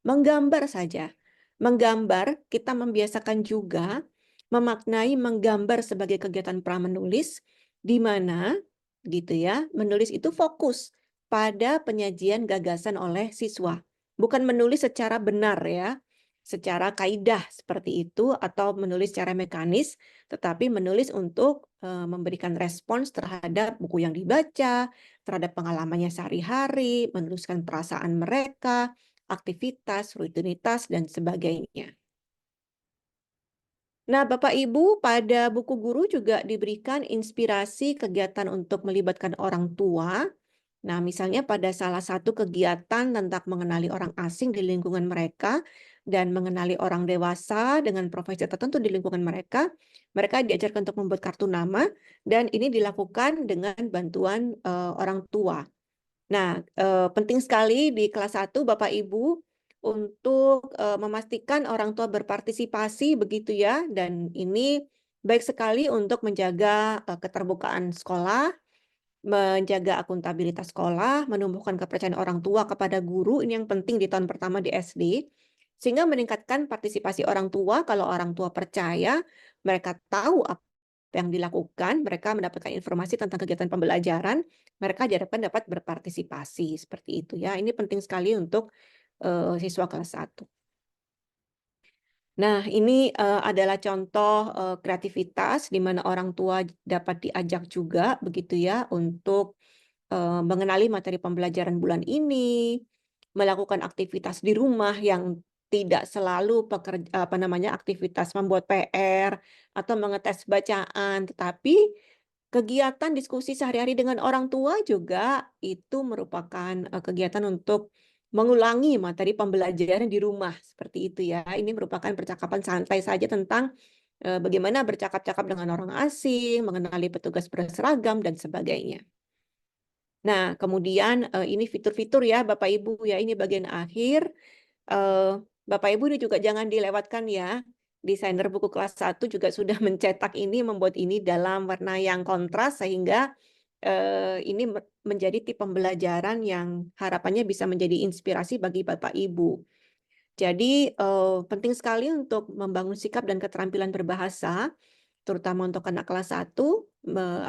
Menggambar saja. Menggambar, kita membiasakan juga memaknai menggambar sebagai kegiatan pra-menulis, di mana gitu ya, menulis itu fokus pada penyajian gagasan oleh siswa. Bukan menulis secara benar ya, secara kaidah seperti itu atau menulis secara mekanis, tetapi menulis untuk memberikan respons terhadap buku yang dibaca, terhadap pengalamannya sehari-hari, menuliskan perasaan mereka, aktivitas, rutinitas, dan sebagainya. Nah, Bapak Ibu, pada buku guru juga diberikan inspirasi kegiatan untuk melibatkan orang tua. Nah, misalnya pada salah satu kegiatan tentang mengenali orang asing di lingkungan mereka dan mengenali orang dewasa dengan profesi tertentu di lingkungan mereka, mereka diajarkan untuk membuat kartu nama dan ini dilakukan dengan bantuan orang tua. Nah, penting sekali di kelas 1 Bapak Ibu untuk memastikan orang tua berpartisipasi begitu ya, dan ini baik sekali untuk menjaga keterbukaan sekolah, menjaga akuntabilitas sekolah, menumbuhkan kepercayaan orang tua kepada guru, ini yang penting di tahun pertama di SD, sehingga meningkatkan partisipasi orang tua. Kalau orang tua percaya, mereka tahu apa yang dilakukan, mereka mendapatkan informasi tentang kegiatan pembelajaran, mereka diharapkan dapat berpartisipasi seperti itu ya. Ini penting sekali untuk siswa kelas 1. Nah, ini adalah contoh kreativitas di mana orang tua dapat diajak juga begitu ya untuk mengenali materi pembelajaran bulan ini, melakukan aktivitas di rumah yang tidak selalu aktivitas membuat PR atau mengetes bacaan, tetapi kegiatan diskusi sehari-hari dengan orang tua juga itu merupakan kegiatan untuk mengulangi materi pembelajaran di rumah, seperti itu ya. Ini merupakan percakapan santai saja tentang bagaimana bercakap-cakap dengan orang asing, mengenali petugas berseragam, dan sebagainya. Nah, kemudian ini fitur-fitur ya Bapak Ibu ya, ini bagian akhir. Bapak Ibu ini juga jangan dilewatkan ya. Desainer buku kelas 1 juga sudah mencetak ini, membuat ini dalam warna yang kontras sehingga ini menjadi tip pembelajaran yang harapannya bisa menjadi inspirasi bagi Bapak Ibu. Jadi penting sekali untuk membangun sikap dan keterampilan berbahasa, terutama untuk anak kelas 1,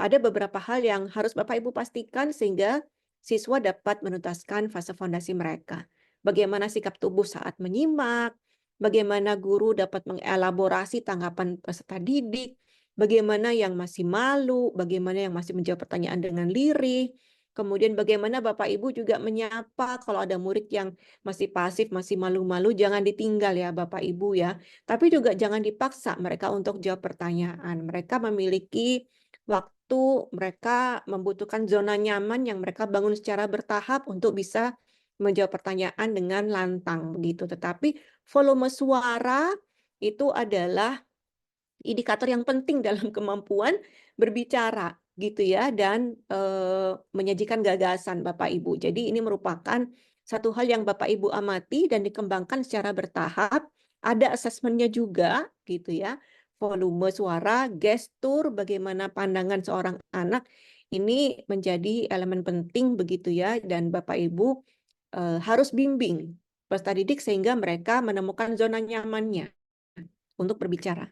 ada beberapa hal yang harus Bapak Ibu pastikan sehingga siswa dapat menuntaskan fase fondasi mereka. Bagaimana sikap tubuh saat menyimak, bagaimana guru dapat mengelaborasi tanggapan peserta didik, bagaimana yang masih malu, bagaimana yang masih menjawab pertanyaan dengan lirih, kemudian bagaimana Bapak Ibu juga menyapa kalau ada murid yang masih pasif, masih malu-malu, jangan ditinggal ya Bapak Ibu ya. Tapi juga jangan dipaksa mereka untuk jawab pertanyaan. Mereka memiliki waktu, mereka membutuhkan zona nyaman yang mereka bangun secara bertahap untuk bisa menjawab pertanyaan dengan lantang begitu. Tetapi volume suara itu adalah indikator yang penting dalam kemampuan berbicara gitu ya dan menyajikan gagasan Bapak Ibu. Jadi ini merupakan satu hal yang Bapak Ibu amati dan dikembangkan secara bertahap. Ada asesmennya juga gitu ya. Volume suara, gestur, bagaimana pandangan seorang anak ini menjadi elemen penting begitu ya dan Bapak Ibu harus bimbing peserta didik sehingga mereka menemukan zona nyamannya untuk berbicara.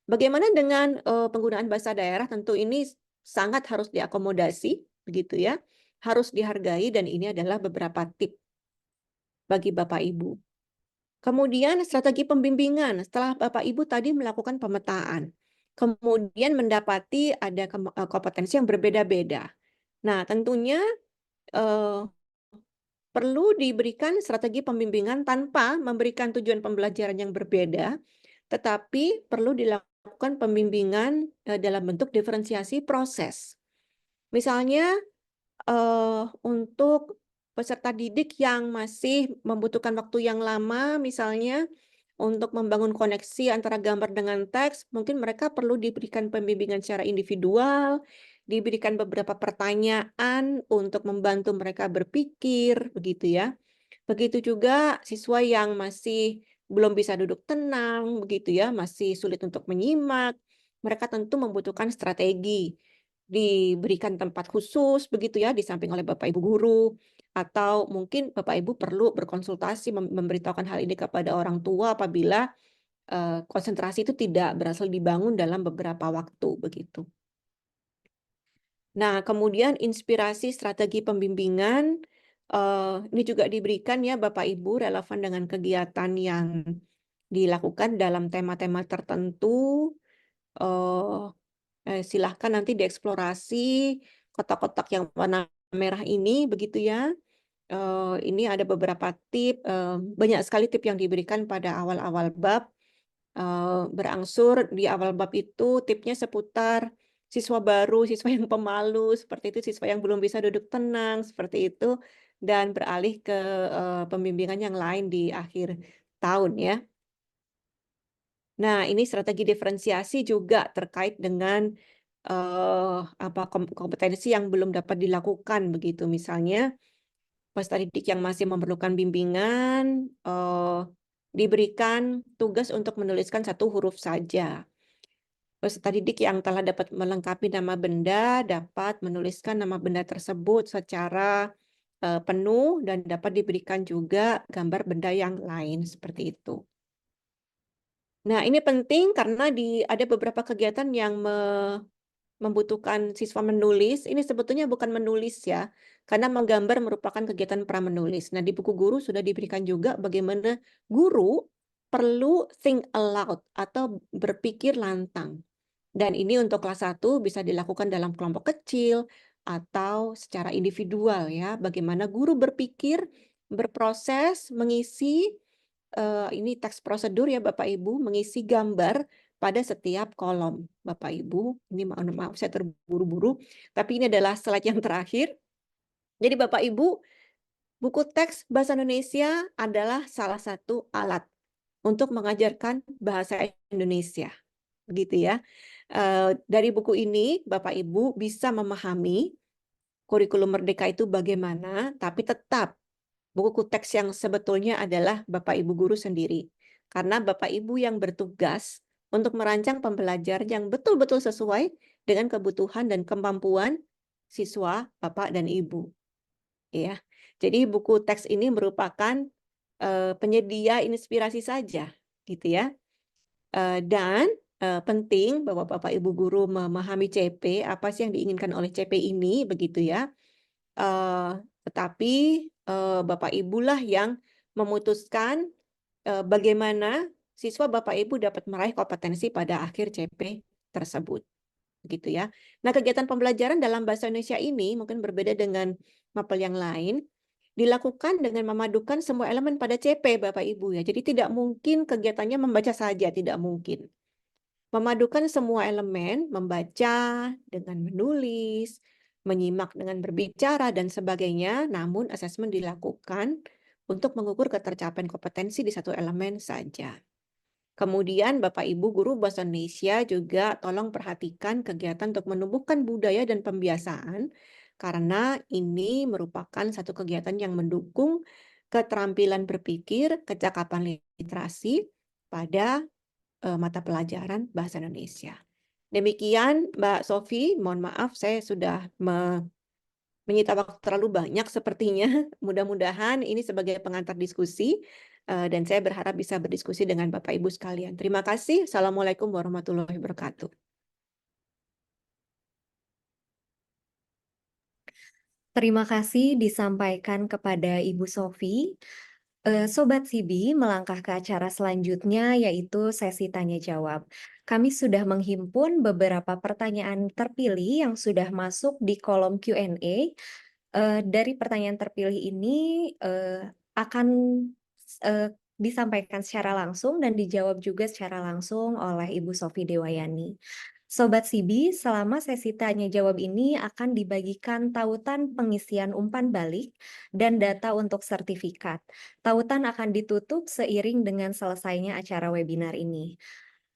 Bagaimana dengan penggunaan bahasa daerah? Tentu ini sangat harus diakomodasi, begitu ya. Harus dihargai dan ini adalah beberapa tips bagi Bapak Ibu. Kemudian strategi pembimbingan. Setelah Bapak Ibu tadi melakukan pemetaan, kemudian mendapati ada kompetensi yang berbeda-beda. Nah, tentunya perlu diberikan strategi pembimbingan tanpa memberikan tujuan pembelajaran yang berbeda, tetapi perlu dilakukan pembimbingan dalam bentuk diferensiasi proses. Misalnya untuk peserta didik yang masih membutuhkan waktu yang lama, misalnya untuk membangun koneksi antara gambar dengan teks, mungkin mereka perlu diberikan pembimbingan secara individual, diberikan beberapa pertanyaan untuk membantu mereka berpikir, begitu ya. Begitu juga siswa yang masih belum bisa duduk tenang, begitu ya, masih sulit untuk menyimak, mereka tentu membutuhkan strategi. Diberikan tempat khusus, begitu ya, di samping oleh Bapak Ibu guru, atau mungkin Bapak Ibu perlu berkonsultasi memberitahukan hal ini kepada orang tua apabila konsentrasi itu tidak berhasil dibangun dalam beberapa waktu, begitu. Nah, kemudian inspirasi strategi pembimbingan, ini juga diberikan ya Bapak Ibu relevan dengan kegiatan yang dilakukan dalam tema-tema tertentu. Silahkan nanti dieksplorasi kotak-kotak yang warna merah ini, begitu ya. Ini ada beberapa tip, banyak sekali tip yang diberikan pada awal-awal bab. Berangsur di awal bab itu tipnya seputar siswa baru, siswa yang pemalu, seperti itu, siswa yang belum bisa duduk tenang, seperti itu, dan beralih ke pembimbingan yang lain di akhir tahun ya. Nah, ini strategi diferensiasi juga terkait dengan kompetensi yang belum dapat dilakukan begitu. Misalnya, peserta didik yang masih memerlukan bimbingan diberikan tugas untuk menuliskan 1 huruf saja. Peserta didik yang telah dapat melengkapi nama benda dapat menuliskan nama benda tersebut secara penuh dan dapat diberikan juga gambar benda yang lain seperti itu. Nah, ini penting karena ada beberapa kegiatan yang membutuhkan siswa menulis. Ini sebetulnya bukan menulis ya, karena menggambar merupakan kegiatan pra-menulis. Nah, di buku guru sudah diberikan juga bagaimana guru perlu think aloud atau berpikir lantang. Dan ini untuk kelas 1 bisa dilakukan dalam kelompok kecil atau secara individual ya. Bagaimana guru berpikir, berproses, mengisi ini teks prosedur ya Bapak Ibu, mengisi gambar pada setiap kolom. Bapak Ibu, ini maaf saya terburu-buru, tapi ini adalah slide yang terakhir. Jadi Bapak Ibu, buku teks bahasa Indonesia adalah salah satu alat untuk mengajarkan bahasa Indonesia. Begitu ya. Dari buku ini Bapak Ibu bisa memahami kurikulum Merdeka itu bagaimana, tapi tetap buku teks yang sebetulnya adalah Bapak Ibu guru sendiri. Karena Bapak Ibu yang bertugas untuk merancang pembelajaran yang betul-betul sesuai dengan kebutuhan dan kemampuan siswa Bapak dan Ibu. Ya. Jadi buku teks ini merupakan penyedia inspirasi saja, gitu ya. Dan penting bahwa Bapak Ibu guru memahami CP, apa sih yang diinginkan oleh CP ini, begitu ya. Tetapi Bapak Ibulah yang memutuskan bagaimana siswa Bapak Ibu dapat meraih kompetensi pada akhir CP tersebut. Begitu ya. Nah, kegiatan pembelajaran dalam bahasa Indonesia ini mungkin berbeda dengan mapel yang lain, dilakukan dengan memadukan semua elemen pada CP Bapak Ibu ya. Jadi tidak mungkin kegiatannya membaca saja, tidak mungkin. Memadukan semua elemen, membaca dengan menulis, menyimak dengan berbicara, dan sebagainya, namun asesmen dilakukan untuk mengukur ketercapaian kompetensi di satu elemen saja. Kemudian Bapak Ibu guru bahasa Indonesia juga tolong perhatikan kegiatan untuk menumbuhkan budaya dan pembiasaan, karena ini merupakan satu kegiatan yang mendukung keterampilan berpikir, kecakapan literasi pada mata pelajaran bahasa Indonesia. Demikian Mbak Sofi, mohon maaf saya sudah menyita waktu terlalu banyak sepertinya. Mudah-mudahan ini sebagai pengantar diskusi dan saya berharap bisa berdiskusi dengan Bapak Ibu sekalian. Terima kasih. Assalamualaikum warahmatullahi wabarakatuh. Terima kasih disampaikan kepada Ibu Sofi. Sobat Sibi melangkah ke acara selanjutnya yaitu sesi tanya jawab. Kami sudah menghimpun beberapa pertanyaan terpilih yang sudah masuk di kolom Q&A. Dari pertanyaan terpilih ini akan disampaikan secara langsung dan dijawab juga secara langsung oleh Ibu Sofi Dewayani. Sobat Sibi, selama sesi tanya jawab ini akan dibagikan tautan pengisian umpan balik dan data untuk sertifikat. Tautan akan ditutup seiring dengan selesainya acara webinar ini.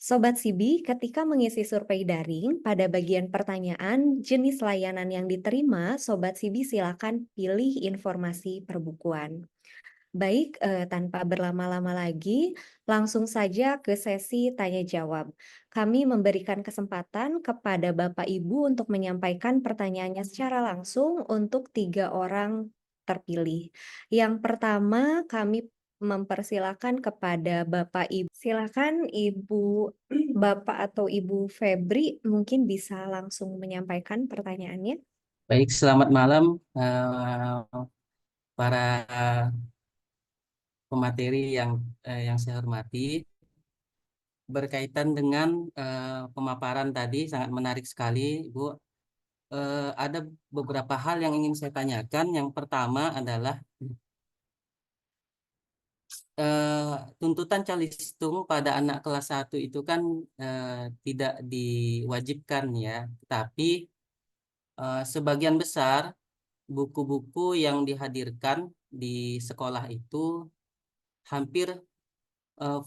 Sobat Sibi, ketika mengisi survei daring, pada bagian pertanyaan jenis layanan yang diterima, Sobat Sibi silakan pilih informasi perbukuan. Baik, tanpa berlama-lama lagi, langsung saja ke sesi tanya jawab. Kami memberikan kesempatan kepada Bapak Ibu untuk menyampaikan pertanyaannya secara langsung untuk 3 orang terpilih. Yang pertama, kami mempersilakan kepada Bapak Ibu. Silakan Ibu, Bapak atau Ibu Febri mungkin bisa langsung menyampaikan pertanyaannya. Baik, selamat malam para pemateri yang saya hormati. Berkaitan dengan pemaparan tadi sangat menarik sekali, Ibu. Ada beberapa hal yang ingin saya tanyakan. Yang pertama adalah tuntutan calistung pada anak kelas 1 itu kan tidak diwajibkan ya, tapi sebagian besar buku-buku yang dihadirkan di sekolah itu hampir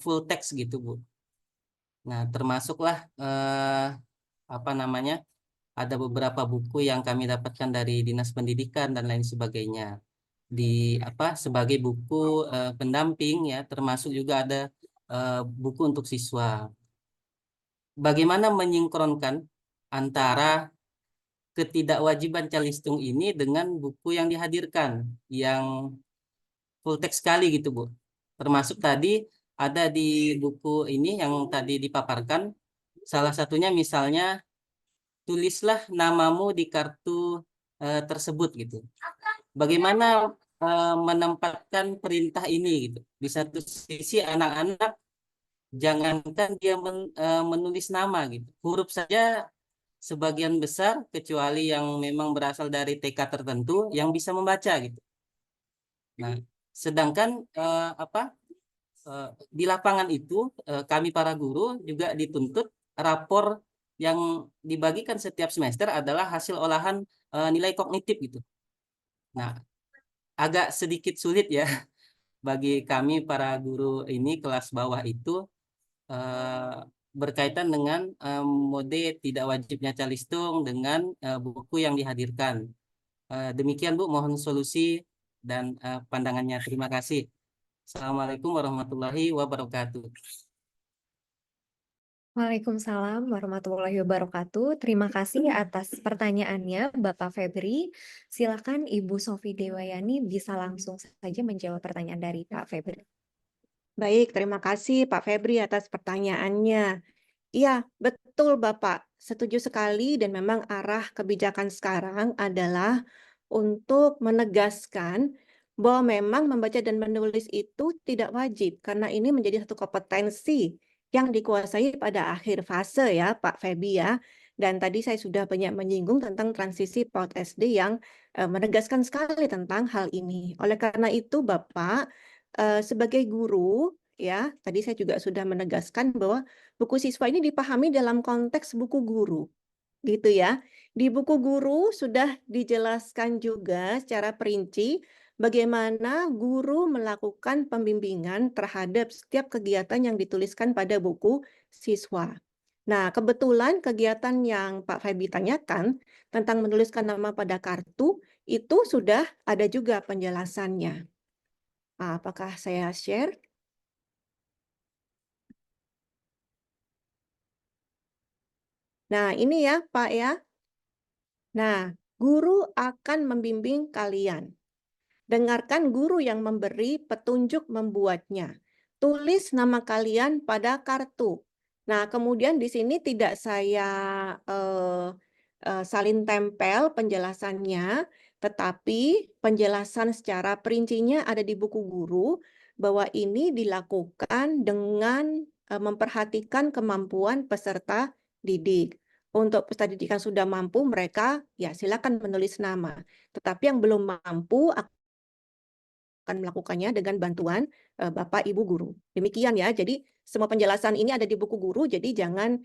full text gitu, Bu. Nah, termasuklah ada beberapa buku yang kami dapatkan dari Dinas Pendidikan dan lain sebagainya sebagai buku pendamping ya, termasuk juga ada buku untuk siswa. Bagaimana menyinkronkan antara ketidakwajiban calistung ini dengan buku yang dihadirkan yang full text sekali gitu, Bu. Termasuk tadi ada di buku ini yang tadi dipaparkan, salah satunya misalnya tulislah namamu di kartu tersebut gitu. Bagaimana menempatkan perintah ini gitu. Di satu sisi anak-anak jangankan dia menulis nama gitu. Huruf saja sebagian besar kecuali yang memang berasal dari TK tertentu yang bisa membaca gitu. Nah, sedangkan di lapangan itu kami para guru juga dituntut rapor yang dibagikan setiap semester adalah hasil olahan nilai kognitif gitu. Nah, agak sedikit sulit ya bagi kami para guru ini kelas bawah itu berkaitan dengan mode tidak wajibnya calistung dengan buku yang dihadirkan. Demikian Bu, mohon solusi dan pandangannya. Terima kasih. Assalamualaikum warahmatullahi wabarakatuh. Waalaikumsalam warahmatullahi wabarakatuh. Terima kasih atas pertanyaannya, Bapak Febri. Silakan Ibu Sofi Dewayani bisa langsung saja menjawab pertanyaan dari Pak Febri. Baik, terima kasih Pak Febri atas pertanyaannya. Iya, betul Bapak. Setuju sekali dan memang arah kebijakan sekarang adalah untuk menegaskan bahwa memang membaca dan menulis itu tidak wajib karena ini menjadi satu kompetensi yang dikuasai pada akhir fase ya Pak Febi ya. Dan tadi saya sudah banyak menyinggung tentang transisi PAUD SD yang menegaskan sekali tentang hal ini. Oleh karena itu Bapak sebagai guru ya, tadi saya juga sudah menegaskan bahwa buku siswa ini dipahami dalam konteks buku guru, gitu ya. Di buku guru sudah dijelaskan juga secara perinci bagaimana guru melakukan pembimbingan terhadap setiap kegiatan yang dituliskan pada buku siswa. Nah, kebetulan kegiatan yang Pak Febi tanyakan tentang menuliskan nama pada kartu itu sudah ada juga penjelasannya. Apakah saya share? Nah, ini ya, Pak ya. Nah, guru akan membimbing kalian. Dengarkan guru yang memberi petunjuk membuatnya. Tulis nama kalian pada kartu. Nah, kemudian di sini tidak saya salin tempel penjelasannya, tetapi penjelasan secara perincinya ada di buku guru bahwa ini dilakukan dengan memperhatikan kemampuan peserta didik. Untuk peserta didik yang sudah mampu, mereka ya silakan menulis nama. Tetapi yang belum mampu akan melakukannya dengan bantuan Bapak Ibu guru. Demikian ya. Jadi semua penjelasan ini ada di buku guru, jadi jangan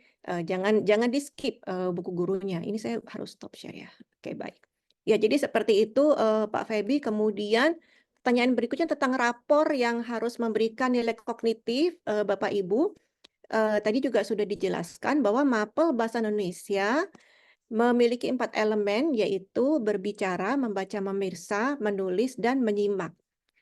di-skip buku gurunya. Ini saya harus stop share ya. Oke, baik. Ya, jadi seperti itu Pak Febi. Kemudian pertanyaan berikutnya tentang rapor yang harus memberikan nilai kognitif Bapak Ibu. tadi juga sudah dijelaskan bahwa mapel bahasa Indonesia memiliki 4 elemen, yaitu berbicara, membaca, memirsa, menulis, dan menyimak.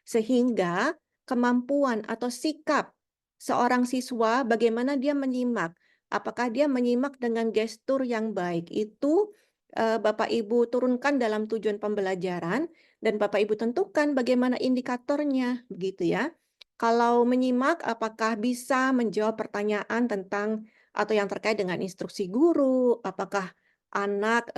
Sehingga kemampuan atau sikap seorang siswa bagaimana dia menyimak. Apakah dia menyimak dengan gestur yang baik, itu Bapak Ibu turunkan dalam tujuan pembelajaran dan Bapak Ibu tentukan bagaimana indikatornya, begitu ya. Kalau menyimak, apakah bisa menjawab pertanyaan tentang atau yang terkait dengan instruksi guru, apakah anak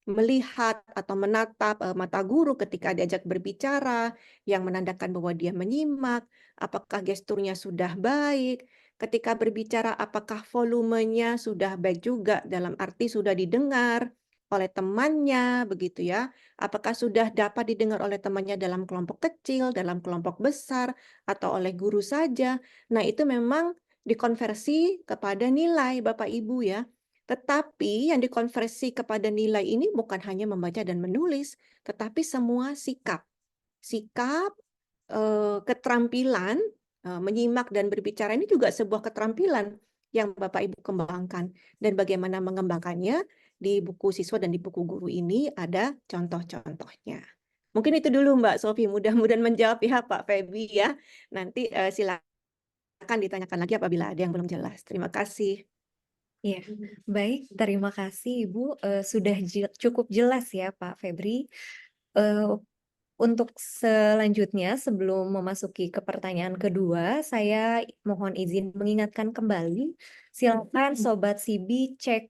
melihat atau menatap mata guru ketika diajak berbicara, yang menandakan bahwa dia menyimak, apakah gesturnya sudah baik, ketika berbicara apakah volumenya sudah baik juga, dalam arti sudah didengar oleh temannya, begitu ya. Apakah sudah dapat didengar oleh temannya dalam kelompok kecil, dalam kelompok besar, atau oleh guru saja. Nah, itu memang dikonversi kepada nilai Bapak Ibu ya. Tetapi yang dikonversi kepada nilai ini bukan hanya membaca dan menulis, tetapi semua sikap. Sikap, keterampilan, menyimak dan berbicara ini juga sebuah keterampilan yang Bapak Ibu kembangkan. Dan bagaimana mengembangkannya, di buku siswa dan di buku guru ini ada contoh-contohnya. Mungkin itu dulu Mbak Sofi, mudah-mudahan menjawab ya Pak Feby ya. Nanti silakan ditanyakan lagi apabila ada yang belum jelas. Terima kasih. Ya, baik. Terima kasih Ibu. Sudah cukup jelas ya Pak Febri. Eh, Untuk selanjutnya, sebelum memasuki ke pertanyaan kedua, saya mohon izin mengingatkan kembali, silakan Sobat Sibi cek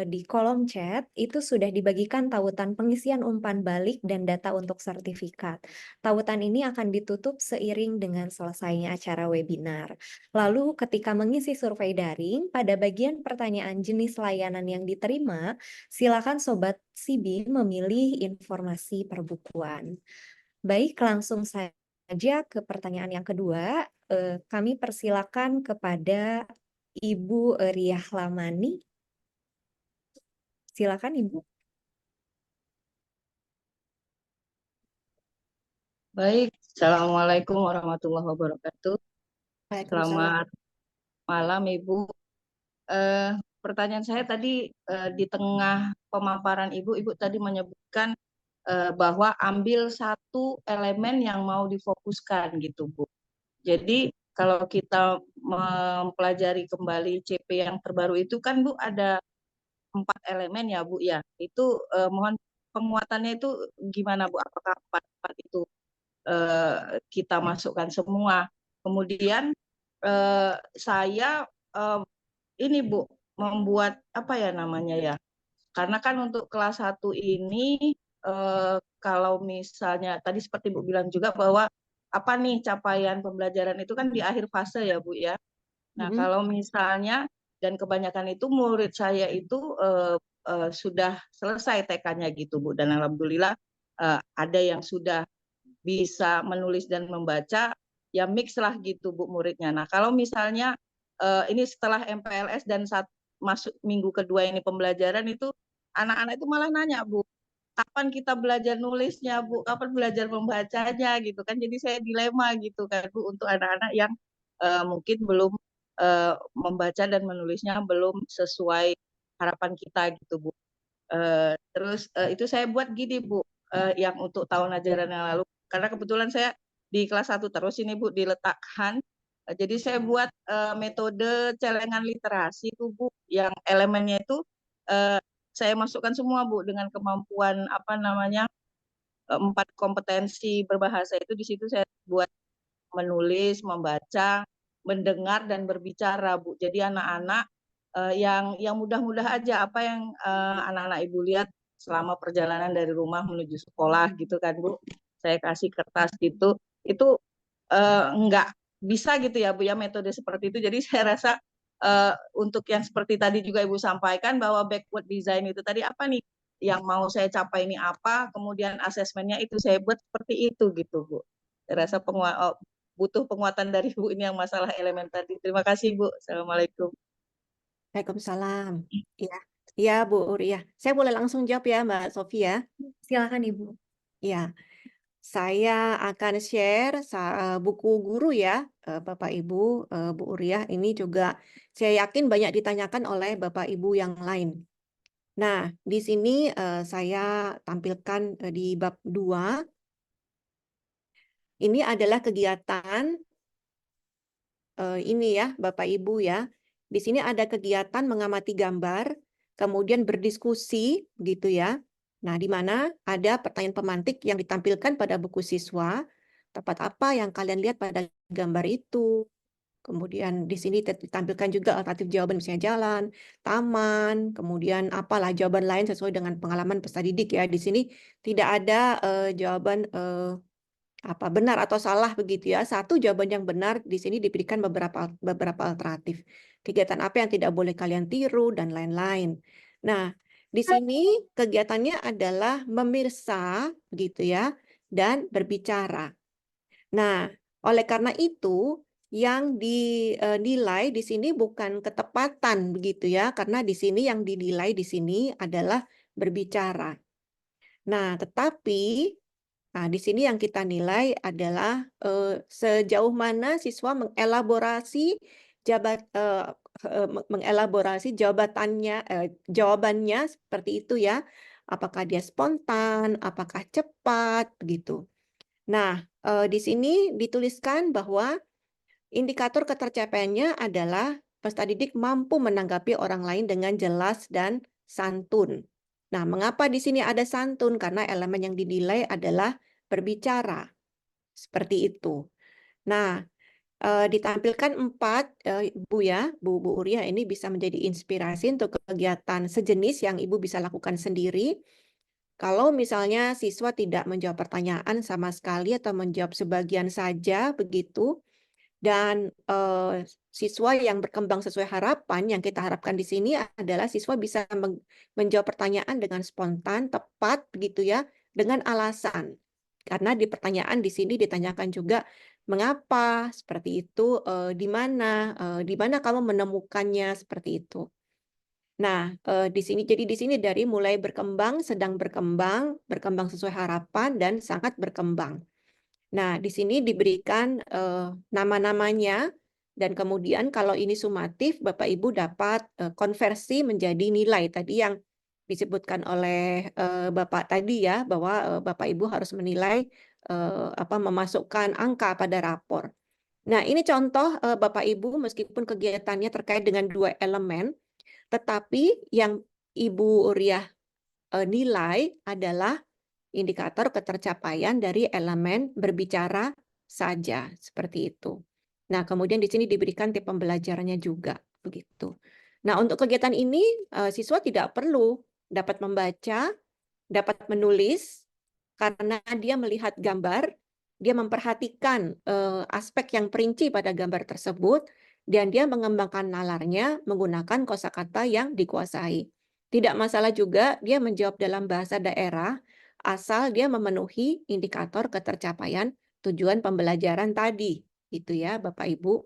di kolom chat, itu sudah dibagikan tautan pengisian umpan balik dan data untuk sertifikat. Tautan ini akan ditutup seiring dengan selesainya acara webinar. Lalu ketika mengisi survei daring, pada bagian pertanyaan jenis layanan yang diterima, silakan Sobat Sibi memilih informasi perbukuan. Baik, langsung saja ke pertanyaan yang kedua. Kami persilakan kepada Ibu Riah Lamani. Silakan Ibu. Baik, Assalamualaikum warahmatullahi wabarakatuh. Waalaikumsalam. Selamat malam Ibu. Pertanyaan saya tadi di tengah pemaparan Ibu tadi menyebutkan bahwa ambil satu elemen yang mau difokuskan gitu Bu. Jadi kalau kita mempelajari kembali CP yang terbaru itu kan Bu ada 4 elemen ya Bu ya. Itu mohon penguatannya itu gimana Bu? Apakah 4 itu kita masukkan semua? Kemudian saya ini Bu membuat apa ya namanya ya? Karena kan untuk kelas 1 ini kalau misalnya tadi seperti Bu bilang juga bahwa apa nih capaian pembelajaran itu kan di akhir fase ya Bu ya. Nah, kalau misalnya dan kebanyakan itu murid saya itu sudah selesai TK-nya gitu Bu, dan alhamdulillah ada yang sudah bisa menulis dan membaca, ya mix lah gitu Bu muridnya. Nah, kalau misalnya ini setelah MPLS dan masuk minggu kedua ini pembelajaran itu, anak-anak itu malah nanya Bu, kapan kita belajar nulisnya Bu, kapan belajar membacanya gitu kan. Jadi saya dilema gitu kan Bu untuk anak-anak yang mungkin belum membaca dan menulisnya belum sesuai harapan kita gitu Bu. Terus itu saya buat gini Bu, yang untuk tahun ajaran yang lalu, karena kebetulan saya di kelas 1 terus ini Bu diletakkan. Jadi saya buat metode celengan literasi itu Bu, yang elemennya itu saya masukkan semua Bu dengan kemampuan apa namanya 4 kompetensi berbahasa itu. Di situ saya buat menulis, membaca, mendengar dan berbicara Bu. Jadi anak-anak yang mudah-mudah aja apa yang anak-anak Ibu lihat selama perjalanan dari rumah menuju sekolah gitu kan Bu. Saya kasih kertas gitu. Itu nggak bisa gitu ya Bu ya metode seperti itu. Jadi saya rasa untuk yang seperti tadi juga Ibu sampaikan bahwa backward design itu tadi apa nih yang mau saya capai ini apa, kemudian asesmennya itu saya buat seperti itu gitu Bu. Saya rasa butuh penguatan dari Bu ini yang masalah elemen tadi. Terima kasih Bu. Assalamualaikum. Waalaikumsalam. Iya, iya Bu Uriah. Saya boleh langsung jawab ya Mbak Sofi ya? Silakan Ibu. Ya, saya akan share buku guru ya, Bapak Ibu, Bu Uriah, ini juga saya yakin banyak ditanyakan oleh Bapak Ibu yang lain. Nah, di sini saya tampilkan di bab 2. Ini adalah kegiatan ini ya, Bapak Ibu ya. Di sini ada kegiatan mengamati gambar, kemudian berdiskusi gitu ya. Nah, di mana ada pertanyaan pemantik yang ditampilkan pada buku siswa, tempat apa yang kalian lihat pada gambar itu. Kemudian di sini ditampilkan juga alternatif jawaban, misalnya jalan, taman, kemudian apalah jawaban lain sesuai dengan pengalaman peserta didik ya. Di sini tidak ada jawaban benar atau salah begitu ya. Satu jawaban yang benar, di sini diberikan beberapa alternatif. Kegiatan apa yang tidak boleh kalian tiru dan lain-lain. Nah, di sini kegiatannya adalah memirsa gitu ya dan berbicara. Nah, oleh karena itu yang dinilai di sini bukan ketepatan begitu ya, karena di sini yang dinilai di sini adalah berbicara. Nah, tetapi di sini yang kita nilai adalah sejauh mana siswa mengelaborasi jawabannya seperti itu ya. Apakah dia spontan, apakah cepat begitu. Nah, di sini dituliskan bahwa indikator ketercapaiannya adalah peserta didik mampu menanggapi orang lain dengan jelas dan santun. Nah, mengapa di sini ada santun? Karena elemen yang dinilai adalah berbicara. Seperti itu. Nah, ditampilkan 4, Ibu ya, Bu Uriah, ini bisa menjadi inspirasi untuk kegiatan sejenis yang Ibu bisa lakukan sendiri. Kalau misalnya siswa tidak menjawab pertanyaan sama sekali atau menjawab sebagian saja begitu, dan siswa yang berkembang sesuai harapan, yang kita harapkan di sini adalah siswa bisa menjawab pertanyaan dengan spontan, tepat begitu ya, dengan alasan. Karena di pertanyaan di sini ditanyakan juga mengapa seperti itu, di mana kamu menemukannya seperti itu. Nah, di sini dari mulai berkembang, sedang berkembang, berkembang sesuai harapan dan sangat berkembang. Nah, di sini diberikan nama-namanya dan kemudian kalau ini sumatif, Bapak Ibu dapat konversi menjadi nilai tadi yang disebutkan oleh Bapak tadi ya, bahwa Bapak Ibu harus menilai memasukkan angka pada rapor. Nah, ini contoh Bapak Ibu meskipun kegiatannya terkait dengan 2 elemen, tetapi yang Ibu Uriah nilai adalah indikator ketercapaian dari elemen berbicara saja, seperti itu. Nah, kemudian di sini diberikan tip pembelajarannya juga, begitu. Nah, untuk kegiatan ini siswa tidak perlu dapat membaca, dapat menulis, karena dia melihat gambar, dia memperhatikan aspek yang perinci pada gambar tersebut, dan dia mengembangkan nalarnya menggunakan kosakata yang dikuasai. Tidak masalah juga dia menjawab dalam bahasa daerah, asal dia memenuhi indikator ketercapaian tujuan pembelajaran tadi. Itu ya Bapak Ibu.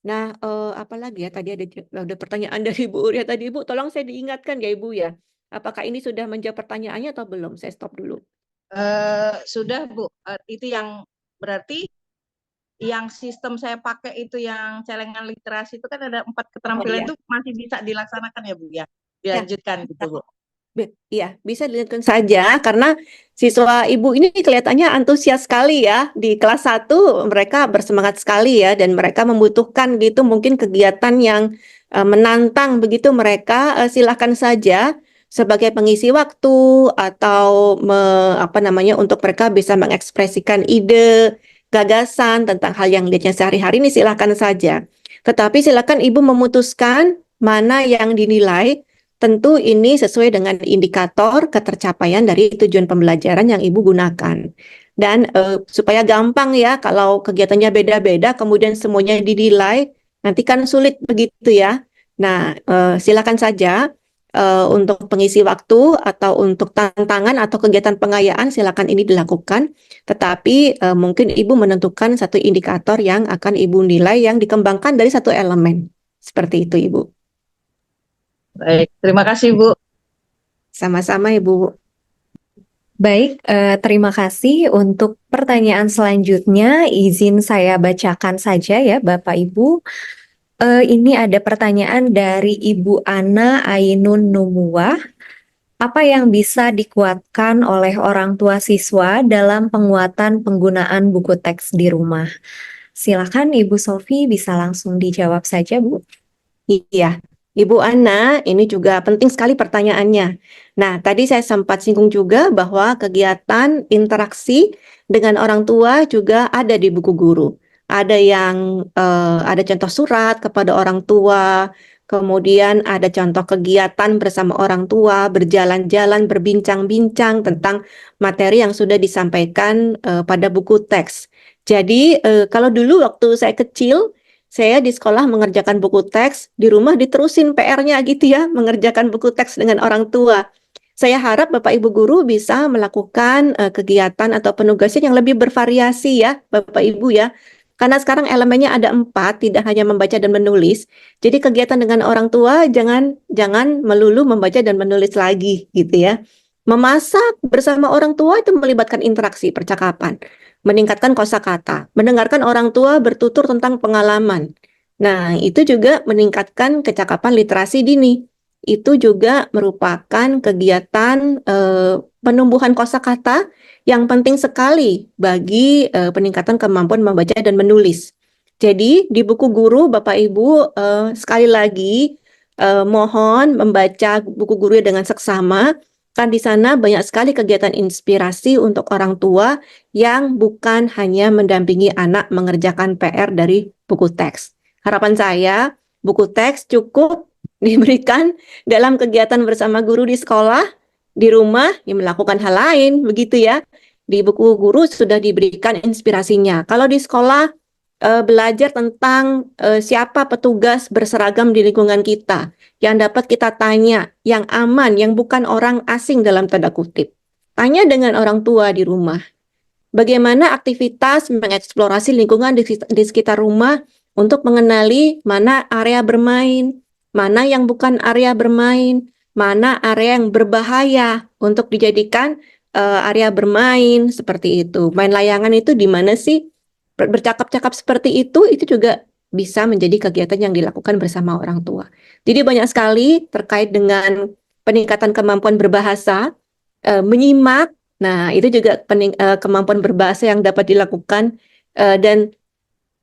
Nah, apalagi ya tadi ada pertanyaan dari Bu Uriah tadi, Ibu, tolong saya diingatkan ya Ibu ya. Apakah ini sudah menjawab pertanyaannya atau belum? Saya stop dulu. Sudah Bu, itu yang berarti yang sistem saya pakai itu yang celengan literasi itu kan ada 4 keterampilan itu masih bisa dilaksanakan ya Bu ya? Dilanjutkan gitu Bu. Iya, bisa dilanjutkan saja karena siswa Ibu ini kelihatannya antusias sekali ya. Di kelas 1 mereka bersemangat sekali ya dan mereka membutuhkan gitu mungkin kegiatan yang menantang begitu mereka. Silahkan saja sebagai pengisi waktu atau untuk mereka bisa mengekspresikan ide, gagasan tentang hal yang dilihatnya sehari-hari ini silahkan saja. Tetapi silakan Ibu memutuskan mana yang dinilai. Tentu ini sesuai dengan indikator ketercapaian dari tujuan pembelajaran yang Ibu gunakan. Dan supaya gampang ya, kalau kegiatannya beda-beda, kemudian semuanya dinilai, nanti kan sulit begitu ya. Nah, silakan saja untuk pengisi waktu atau untuk tantangan atau kegiatan pengayaan, silakan ini dilakukan. Tetapi mungkin Ibu menentukan satu indikator yang akan Ibu nilai yang dikembangkan dari satu elemen. Seperti itu, Ibu. Baik, terima kasih Bu. Sama-sama Ibu. Baik, terima kasih untuk pertanyaan selanjutnya. Izin saya bacakan saja ya, Bapak Ibu. Ini ada pertanyaan dari Ibu Ana Ainun Numuwah. Apa yang bisa dikuatkan oleh orang tua siswa dalam penguatan penggunaan buku teks di rumah? Silakan Ibu Sofi bisa langsung dijawab saja, Bu. Iya, Ibu Ana, ini juga penting sekali pertanyaannya. Nah, tadi saya sempat singgung juga bahwa kegiatan interaksi dengan orang tua juga ada di buku guru. Ada yang ada contoh surat kepada orang tua, kemudian ada contoh kegiatan bersama orang tua, berjalan-jalan, berbincang-bincang tentang materi yang sudah disampaikan pada buku teks. Jadi, kalau dulu waktu saya kecil, saya di sekolah mengerjakan buku teks, di rumah diterusin PR-nya gitu ya, mengerjakan buku teks dengan orang tua. Saya harap Bapak Ibu guru bisa melakukan kegiatan atau penugasan yang lebih bervariasi ya, Bapak Ibu ya. Karena sekarang elemennya ada 4, tidak hanya membaca dan menulis. Jadi kegiatan dengan orang tua jangan melulu membaca dan menulis lagi gitu ya. Memasak bersama orang tua itu melibatkan interaksi percakapan, meningkatkan kosakata, mendengarkan orang tua bertutur tentang pengalaman. Nah, itu juga meningkatkan kecakapan literasi dini. Itu juga merupakan kegiatan penumbuhan kosakata yang penting sekali bagi peningkatan kemampuan membaca dan menulis. Jadi, di buku guru Bapak Ibu sekali lagi mohon membaca buku guru dengan seksama. Kan di sana banyak sekali kegiatan inspirasi untuk orang tua yang bukan hanya mendampingi anak mengerjakan PR dari buku teks. Harapan saya, buku teks cukup diberikan dalam kegiatan bersama guru di sekolah, di rumah, yang melakukan hal lain, begitu ya. Di buku guru sudah diberikan inspirasinya. Kalau di sekolah, belajar tentang siapa petugas berseragam di lingkungan kita, yang dapat kita tanya, yang aman, yang bukan orang asing dalam tanda kutip. Tanya dengan orang tua di rumah. Bagaimana aktivitas mengeksplorasi lingkungan di sekitar rumah untuk mengenali mana area bermain, mana yang bukan area bermain, mana area yang berbahaya untuk dijadikan area bermain seperti itu. Main layangan itu di mana sih? Bercakap-cakap seperti itu juga bisa menjadi kegiatan yang dilakukan bersama orang tua. Jadi banyak sekali terkait dengan peningkatan kemampuan berbahasa, menyimak. Nah, itu juga kemampuan berbahasa yang dapat dilakukan dan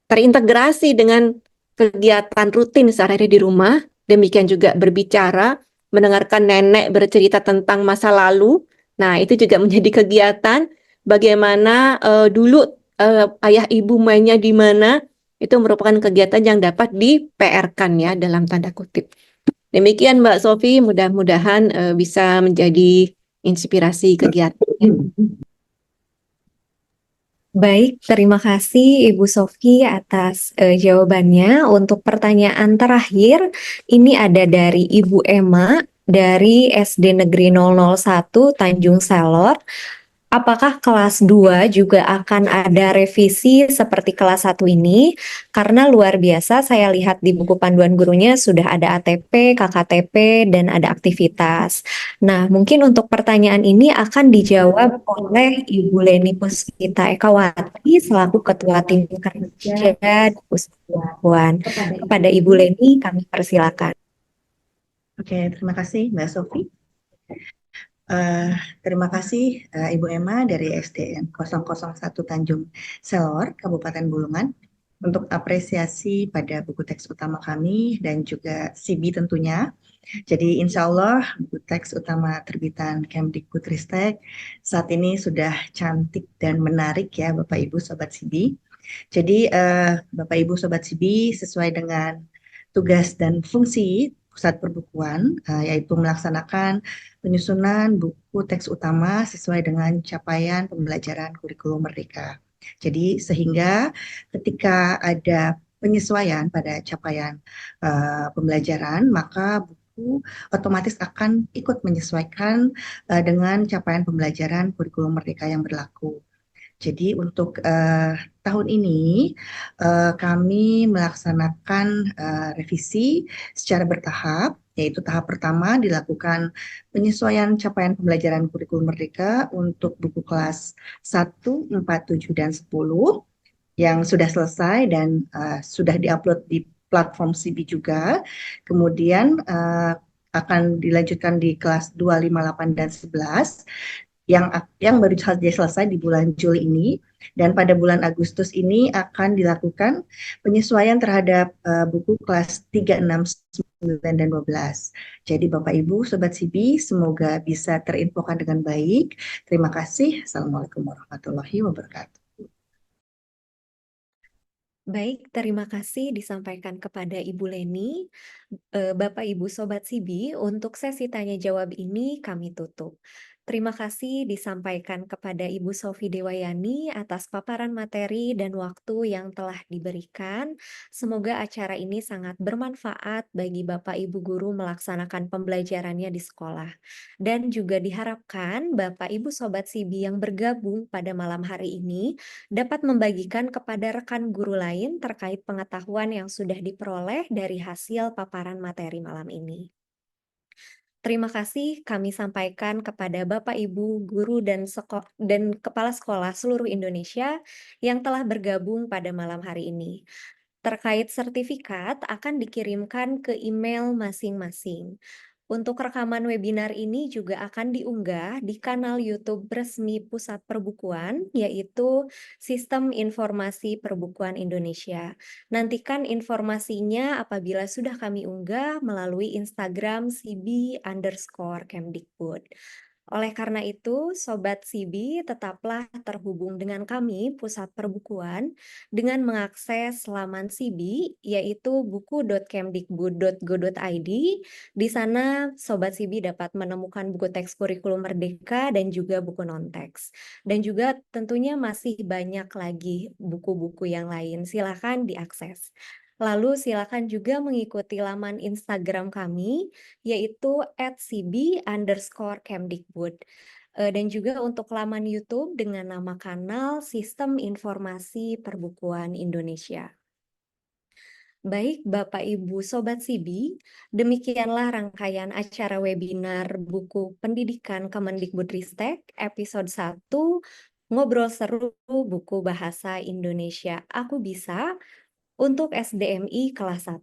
terintegrasi dengan kegiatan rutin sehari-hari di rumah. Demikian juga berbicara, mendengarkan nenek bercerita tentang masa lalu. Nah, itu juga menjadi kegiatan bagaimana dulu ayah ibu mainnya di mana. Itu merupakan kegiatan yang dapat di-PR-kan ya dalam tanda kutip. Demikian Mbak Sofi, mudah-mudahan bisa menjadi inspirasi kegiatan. Baik, terima kasih Ibu Sofi atas jawabannya. Untuk pertanyaan terakhir, ini ada dari Ibu Emma dari SD Negeri 001 Tanjung Selor. Apakah kelas 2 juga akan ada revisi seperti kelas 1 ini? Karena luar biasa saya lihat di buku panduan gurunya sudah ada ATP, KKTP, dan ada aktivitas. Nah, mungkin untuk pertanyaan ini akan dijawab oleh Ibu Leni Puspita Ekawati selaku Ketua Tim Kerja di Pusat Perempuan. Kepada Ibu Leni kami persilakan. Oke, terima kasih Mbak Sofi. Terima kasih Ibu Emma dari SDN 001 Tanjung Selor, Kabupaten Bulungan, untuk apresiasi pada buku teks utama kami dan juga CB tentunya. Jadi insya Allah buku teks utama terbitan Kemdikbudristek saat ini sudah cantik dan menarik ya Bapak Ibu Sobat CB. Jadi Bapak Ibu Sobat CB sesuai dengan tugas dan fungsi Pusat Perbukuan, yaitu melaksanakan penyusunan buku teks utama sesuai dengan capaian pembelajaran kurikulum Merdeka. Jadi sehingga ketika ada penyesuaian pada capaian pembelajaran, maka buku otomatis akan ikut menyesuaikan dengan capaian pembelajaran kurikulum Merdeka yang berlaku. Jadi untuk tahun ini kami melaksanakan revisi secara bertahap yaitu tahap pertama dilakukan penyesuaian capaian pembelajaran kurikulum merdeka untuk buku kelas 1, 4, 7, dan 10 yang sudah selesai dan sudah diupload di platform CB juga. Kemudian akan dilanjutkan di kelas 2, 5, 8, dan 11 yang baru saja selesai di bulan Juli ini, dan pada bulan Agustus ini akan dilakukan penyesuaian terhadap buku kelas 3, 6, 9, dan 12. Jadi Bapak Ibu Sobat CB, semoga bisa terinfokan dengan baik. Terima kasih. Assalamualaikum warahmatullahi wabarakatuh. Baik, terima kasih disampaikan kepada Ibu Leni. Bapak Ibu Sobat CB, untuk sesi tanya jawab ini kami tutup. Terima kasih disampaikan kepada Ibu Sofi Dewayani atas paparan materi dan waktu yang telah diberikan. Semoga acara ini sangat bermanfaat bagi Bapak Ibu guru melaksanakan pembelajarannya di sekolah. Dan juga diharapkan Bapak Ibu Sobat CB yang bergabung pada malam hari ini dapat membagikan kepada rekan guru lain terkait pengetahuan yang sudah diperoleh dari hasil paparan materi malam ini. Terima kasih kami sampaikan kepada Bapak Ibu guru dan kepala sekolah seluruh Indonesia yang telah bergabung pada malam hari ini. Terkait sertifikat akan dikirimkan ke email masing-masing. Untuk rekaman webinar ini juga akan diunggah di kanal YouTube resmi Pusat Perbukuan, yaitu Sistem Informasi Perbukuan Indonesia. Nantikan informasinya apabila sudah kami unggah melalui Instagram CB_Kemdikbud. Oleh karena itu, Sobat CB tetaplah terhubung dengan kami, Pusat Perbukuan, dengan mengakses laman CB, yaitu buku.kemdikbud.go.id. Di sana, Sobat CB dapat menemukan buku teks kurikulum merdeka dan juga buku non-teks. Dan juga tentunya masih banyak lagi buku-buku yang lain. Silakan diakses. Lalu silakan juga mengikuti laman Instagram kami, yaitu @cb_kemdikbud. Dan juga untuk laman YouTube dengan nama kanal Sistem Informasi Perbukuan Indonesia. Baik, Bapak Ibu Sobat CB, demikianlah rangkaian acara webinar buku pendidikan Kemendikbudristek episode 1, Ngobrol Seru Buku Bahasa Indonesia Aku Bisa, untuk SDMI kelas 1.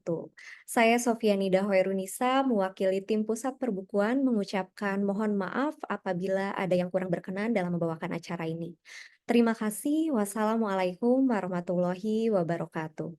Saya Sofianida Hoerunisa, mewakili tim Pusat Perbukuan, mengucapkan mohon maaf apabila ada yang kurang berkenan dalam membawakan acara ini. Terima kasih. Wassalamualaikum warahmatullahi wabarakatuh.